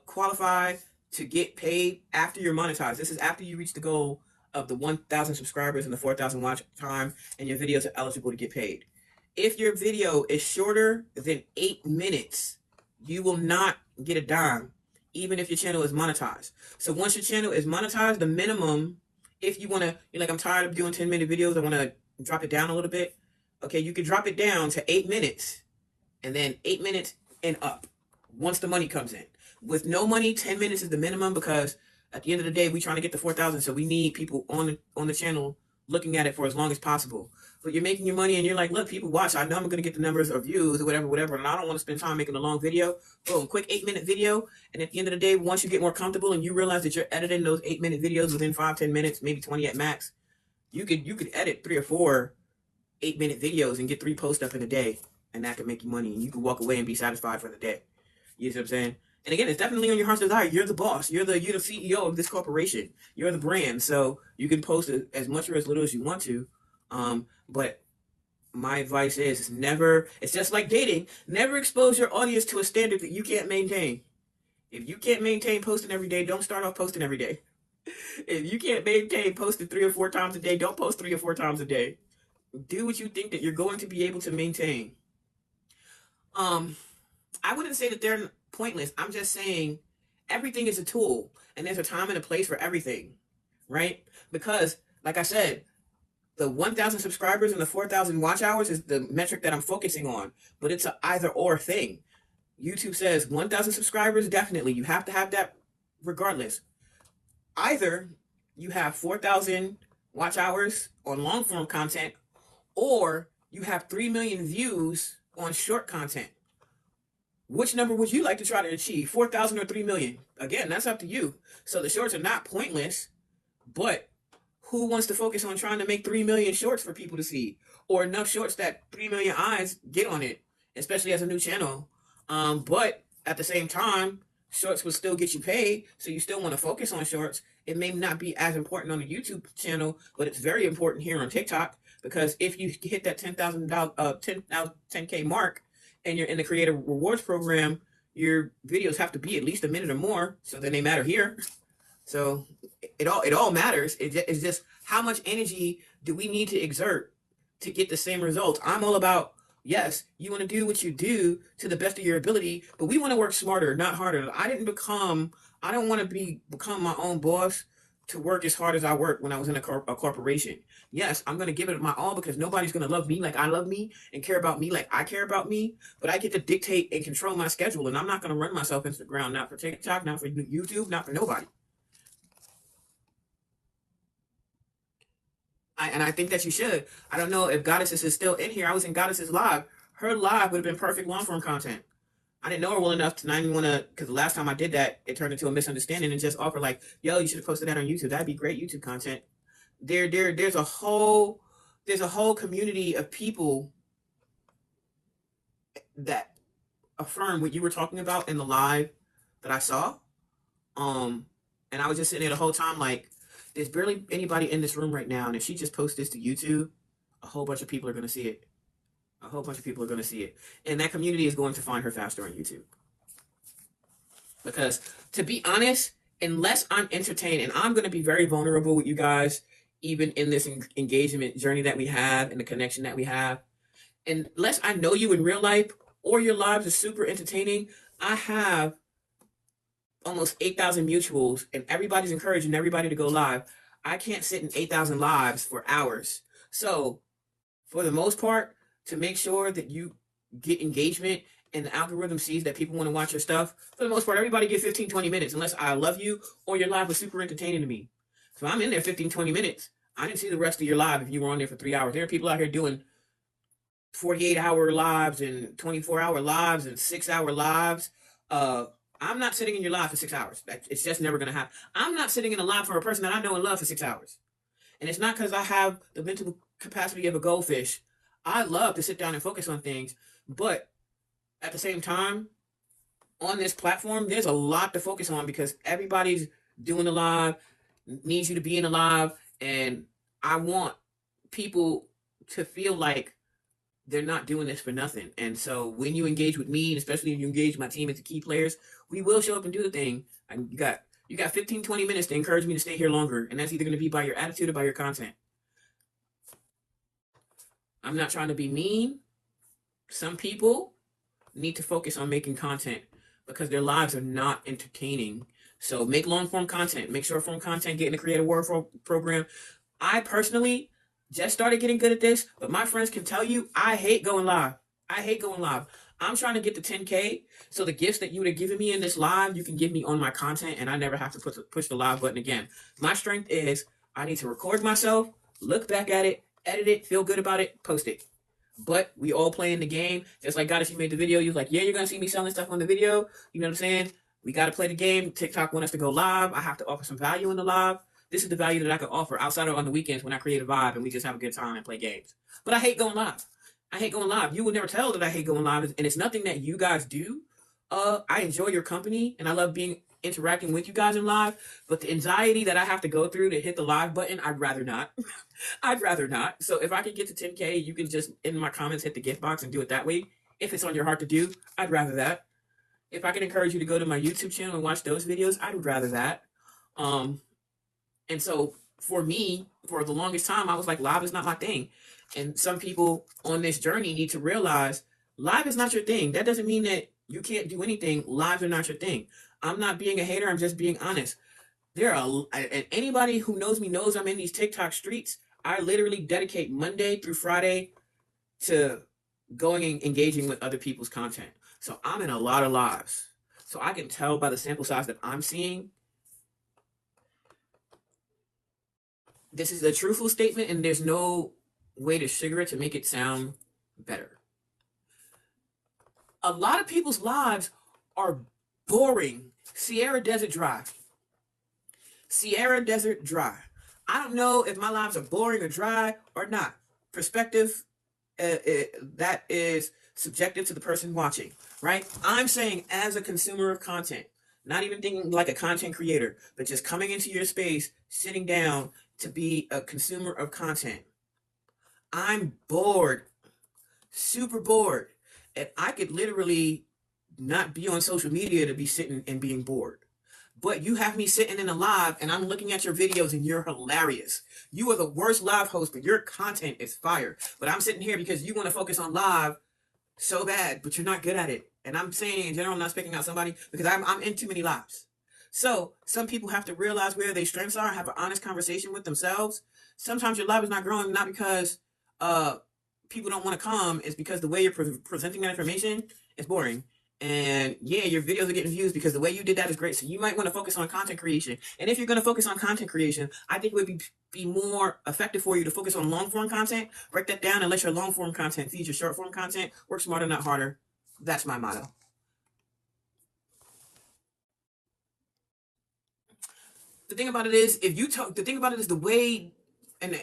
qualify to get paid after you're monetized. This is after you reach the goal of the 1,000 subscribers and the 4,000 watch time, and your videos are eligible to get paid. If your video is shorter than 8 minutes, you will not get a dime, even if your channel is monetized. So once your channel is monetized, the minimum, if you want to, you're like, I'm tired of doing 10-minute videos, I want to drop it down a little bit. Okay, you can drop it down to 8 minutes, and then 8 minutes and up once the money comes in. With no money, 10 minutes is the minimum, because at the end of the day, we're trying to get to 4,000, so we need people on the channel looking at it for as long as possible. But you're making your money and you're like, look, people watch. I know I'm going to get the numbers of views or whatever, and I don't want to spend time making a long video. Boom, quick 8-minute video. And at the end of the day, once you get more comfortable and you realize that you're editing those 8-minute videos within 5-10 minutes, maybe 20 at max, you could edit 3 or 4 8-minute videos and get 3 posts up in a day, and that could make you money, and you can walk away and be satisfied for the day. You see what I'm saying? And again, it's definitely on your heart's desire. You're the boss. You're the CEO of this corporation. You're the brand. So you can post as much or as little as you want to. But my advice is never, it's just like dating, never expose your audience to a standard that you can't maintain. If you can't maintain posting every day, don't start off posting every day. If you can't maintain posting 3 or 4 times a day, don't post 3 or 4 times a day. Do what you think that you're going to be able to maintain. I wouldn't say that they're pointless. I'm just saying everything is a tool, and there's a time and a place for everything, right? Because, like I said, the 1,000 subscribers and the 4,000 watch hours is the metric that I'm focusing on, but it's an either or thing. YouTube says 1,000 subscribers, definitely. You have to have that regardless. Either you have 4,000 watch hours on long form content, or you have 3 million views on short content. Which number would you like to try to achieve? 4,000 or 3 million? Again, that's up to you. So the shorts are not pointless, but who wants to focus on trying to make 3 million shorts for people to see, or enough shorts that 3 million eyes get on it, especially as a new channel? But at the same time, shorts will still get you paid, so you still want to focus on shorts. It may not be as important on the YouTube channel, but it's very important here on TikTok, because if you hit that 10K mark and you're in the creator rewards program, your videos have to be at least a minute or more, so then they matter here. So it all matters. It's just how much energy do we need to exert to get the same results. I'm all about, yes, you want to do what you do to the best of your ability, but we want to work smarter, not harder. I don't want to become my own boss to work as hard as I worked when I was in a corporation. Yes, I'm going to give it my all, because nobody's going to love me like I love me and care about me like I care about me, but I get to dictate and control my schedule, and I'm not going to run myself into the ground, not for TikTok, not for YouTube, not for nobody. And I think that you should. I don't know if Goddesses is still in here. I was in Goddesses live. Her live would have been perfect long form content. I didn't know her well enough to not even want to, because the last time I did that, it turned into a misunderstanding and just offer like, yo, you should have posted that on YouTube. That'd be great YouTube content. There's a whole community of people that affirm what you were talking about in the live that I saw. And I was just sitting there the whole time like, there's barely anybody in this room right now, and if she just posts this to YouTube, a whole bunch of people are going to see it. A whole bunch of people are going to see it. And that community is going to find her faster on YouTube. Because, to be honest, unless I'm entertained, and I'm going to be very vulnerable with you guys, even in this engagement journey that we have and the connection that we have, unless I know you in real life or your lives are super entertaining, I have almost 8,000 mutuals and everybody's encouraging everybody to go live. I can't sit in 8,000 lives for hours. So, for the most part, to make sure that you get engagement and the algorithm sees that people want to watch your stuff, for the most part, everybody get 15, 20 minutes, unless I love you or your live was super entertaining to me. So I'm in there 15, 20 minutes. I didn't see the rest of your live if you were on there for 3 hours. There are people out here doing 48-hour lives and 24-hour lives and 6-hour lives. I'm not sitting in your live for 6 hours. It's just never going to happen. I'm not sitting in a live for a person that I know and love for 6 hours. And it's not because I have the mental capacity of a goldfish. I love to sit down and focus on things. But at the same time, on this platform, there's a lot to focus on because everybody's doing a live, needs you to be in a live. And I want people to feel like they're not doing this for nothing. And so when you engage with me, and especially when you engage my team as the key players, we will show up and do the thing. And you got 15, 20 minutes to encourage me to stay here longer. And that's either going to be by your attitude or by your content. I'm not trying to be mean. Some people need to focus on making content because their lives are not entertaining. So make long form content. Make short form content. Get in the Creative Word program. I personally just started getting good at this, but my friends can tell you I hate going live. I hate going live. I'm trying to get to 10K, so the gifts that you would have given me in this live, you can give me on my content, and I never have to push the live button again. My strength is I need to record myself, look back at it, edit it, feel good about it, post it. But we all play in the game. Just like Goddess, you made the video. You was like, yeah, you're going to see me selling stuff on the video. You know what I'm saying? We got to play the game. TikTok want us to go live. I have to offer some value in the live. This is the value that I can offer outside of on the weekends when I create a vibe and we just have a good time and play games. But I hate going live. I hate going live. You will never tell that I hate going live. And it's nothing that you guys do. I enjoy your company and I love interacting with you guys in live. But the anxiety that I have to go through to hit the live button, I'd rather not. I'd rather not. So if I could get to 10K, you can just, in my comments, hit the gift box and do it that way. If it's on your heart to do, I'd rather that. If I can encourage you to go to my YouTube channel and watch those videos, I would rather that. And so for me, for the longest time, I was like, live is not my thing. And some people on this journey need to realize live is not your thing. That doesn't mean that you can't do anything. Lives are not your thing. I'm not being a hater. I'm just being honest. And anybody who knows me knows I'm in these TikTok streets. I literally dedicate Monday through Friday to going and engaging with other people's content. So I'm in a lot of lives. So I can tell by the sample size that I'm seeing. This is a truthful statement, and there's no way to sugar it to make it sound better. A lot of people's lives are boring. Sierra Desert Dry. Sierra Desert Dry. I don't know if my lives are boring or dry or not. Perspective, that is subjective to the person watching, right? I'm saying as a consumer of content, not even thinking like a content creator, but just coming into your space, sitting down to be a consumer of content. I'm bored, super bored. And I could literally not be on social media to be sitting and being bored. But you have me sitting in a live and I'm looking at your videos and you're hilarious. You are the worst live host, but your content is fire. But I'm sitting here because you want to focus on live so bad, but you're not good at it. And I'm saying in general, I'm not speaking out somebody because I'm in too many lives. So some people have to realize where their strengths are, have an honest conversation with themselves. Sometimes your live is not growing, not because people don't want to come. It's because the way you're presenting that information is boring. And yeah, your videos are getting views because the way you did that is great. So you might want to focus on content creation. And if you're going to focus on content creation, I think it would be more effective for you to focus on long form content. Break that down and let your long form content feed your short form content. Work smarter, not harder. That's my motto. The thing about it is, the way, and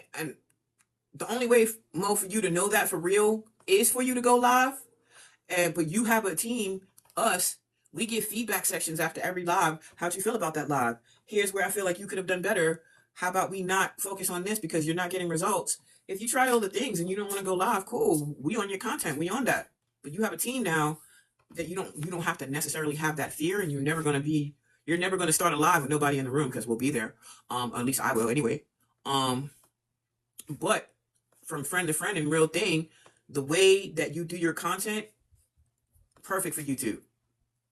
the only way, Mo, for you to know that for real is for you to go live. But you have a team, us, we give feedback sections after every live. How'd you feel about that live? Here's where I feel like you could have done better. How about we not focus on this because you're not getting results? if you try all the things and you don't want to go live, cool. We on your content. We on that. But you have a team now that you don't have to necessarily have that fear, and you're never going to start a live with nobody in the room, because we'll be there. At least I will anyway. But from friend to friend in real thing, the way that you do your content, perfect for YouTube.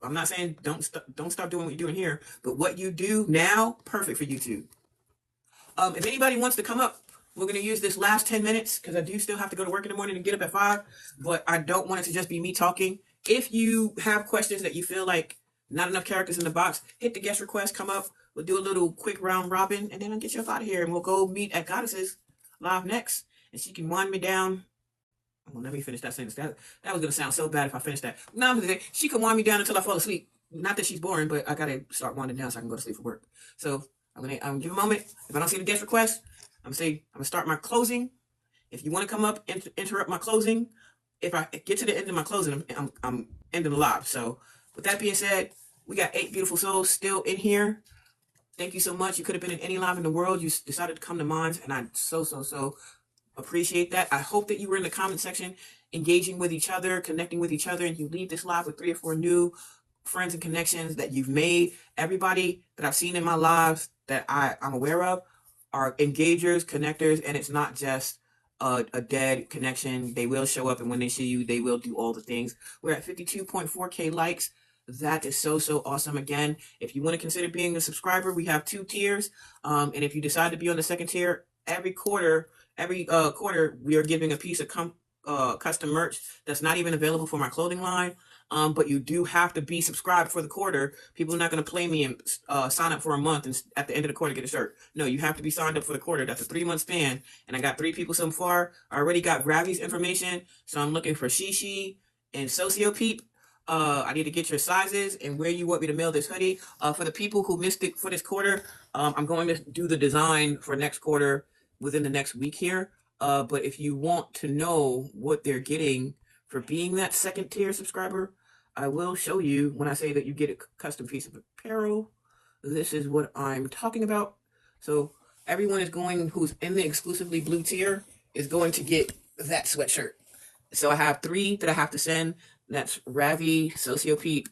I'm not saying don't stop doing what you're doing here, but what you do now, perfect for YouTube. If anybody wants to come up, we're going to use this last 10 minutes because I do still have to go to work in the morning and get up at 5, but I don't want it to just be me talking. If you have questions that you feel like not enough characters in the box, hit the guest request, come up. We'll do a little quick round robin, and then I'll get you up out of here, and we'll go meet at Goddesses live next, and she can wind me down. Well, let me finish that sentence. That was going to sound so bad if I finished that. No, she can wind me down until I fall asleep. Not that she's boring, but I got to start winding down so I can go to sleep for work. So I'm gonna give a moment. If I don't see the guest request, I'm gonna start my closing. If you want to come up and interrupt my closing, if I get to the end of my closing, I'm ending the live. So with that being said, we got 8 beautiful souls still in here. Thank you so much. You could have been in any live in the world. You decided to come to mine, and I so appreciate that. I hope that you were in the comment section engaging with each other, connecting with each other, and you leave this live with 3 or 4 new friends and connections that you've made. Everybody that I've seen in my lives that I'm aware of are engagers, connectors, and it's not just a dead connection. They will show up, and when they see you, they will do all the things. We're at 52.4K likes. That is so awesome. Again, if you want to consider being a subscriber, we have 2 tiers. And if you decide to be on the second tier, every quarter we are giving a piece of custom merch that's not even available for my clothing line. But you do have to be subscribed for the quarter. People are not going to play me and sign up for a month and at the end of the quarter get a shirt. No, you have to be signed up for the quarter. That's a 3-month span. And I got 3 people so far. I already got Ravi's information. So I'm looking for Shishi and Sociopeep. I need to get your sizes and where you want me to mail this hoodie. For the people who missed it for this quarter, I'm going to do the design for next quarter within the next week here. But if you want to know what they're getting for being that second tier subscriber, I will show you when I say that you get a custom piece of apparel. This is what I'm talking about. So everyone who's in the exclusively blue tier is going to get that sweatshirt. So I have 3 that I have to send. That's Ravi, Sociopeep,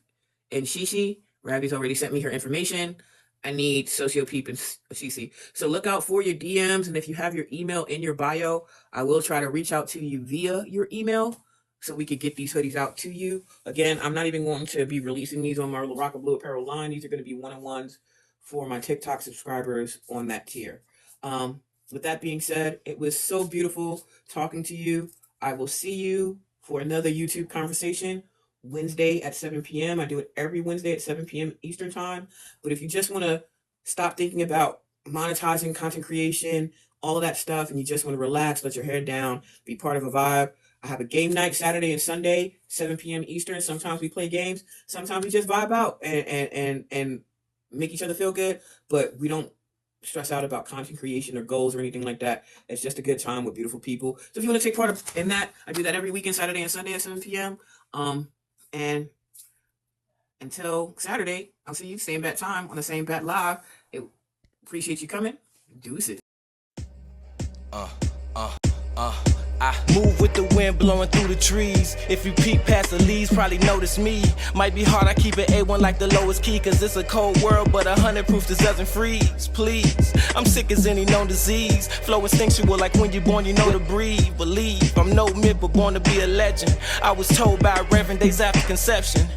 and Shishi. Ravi's already sent me her information. I need Sociopeep and Shishi. So look out for your DMs, and if you have your email in your bio, I will try to reach out to you via your email so we could get these hoodies out to you. Again, I'm not even going to be releasing these on my Rock and Blue apparel line. These are going to be one-on-ones for my TikTok subscribers on that tier. With that being said, it was so beautiful talking to you. I will see you for another YouTube conversation Wednesday at 7 p.m. I do it every Wednesday at 7 p.m. Eastern time. But if you just want to stop thinking about monetizing, content creation, all of that stuff, and you just want to relax, let your hair down, be part of a vibe, I have a game night Saturday and Sunday, 7 p.m. Eastern. Sometimes we play games. Sometimes we just vibe out and make each other feel good. But we don't stress out about content creation or goals or anything like that. It's just a good time with beautiful people. So if you want to take part in that, I do that every weekend, Saturday and Sunday at 7 p.m. And until Saturday, I'll see you same bat time on the same bat live. Appreciate you coming. Deuces. I move with the wind blowing through the trees. If you peek past the leaves, probably notice me. Might be hard, I keep it A1 like the lowest key, cause it's a cold world, but 100 proof this doesn't freeze. Please, I'm sick as any known disease. Flow instinctual like when you're born, you know to breathe. Believe, I'm no myth, but born to be a legend. I was told by a reverend days after conception.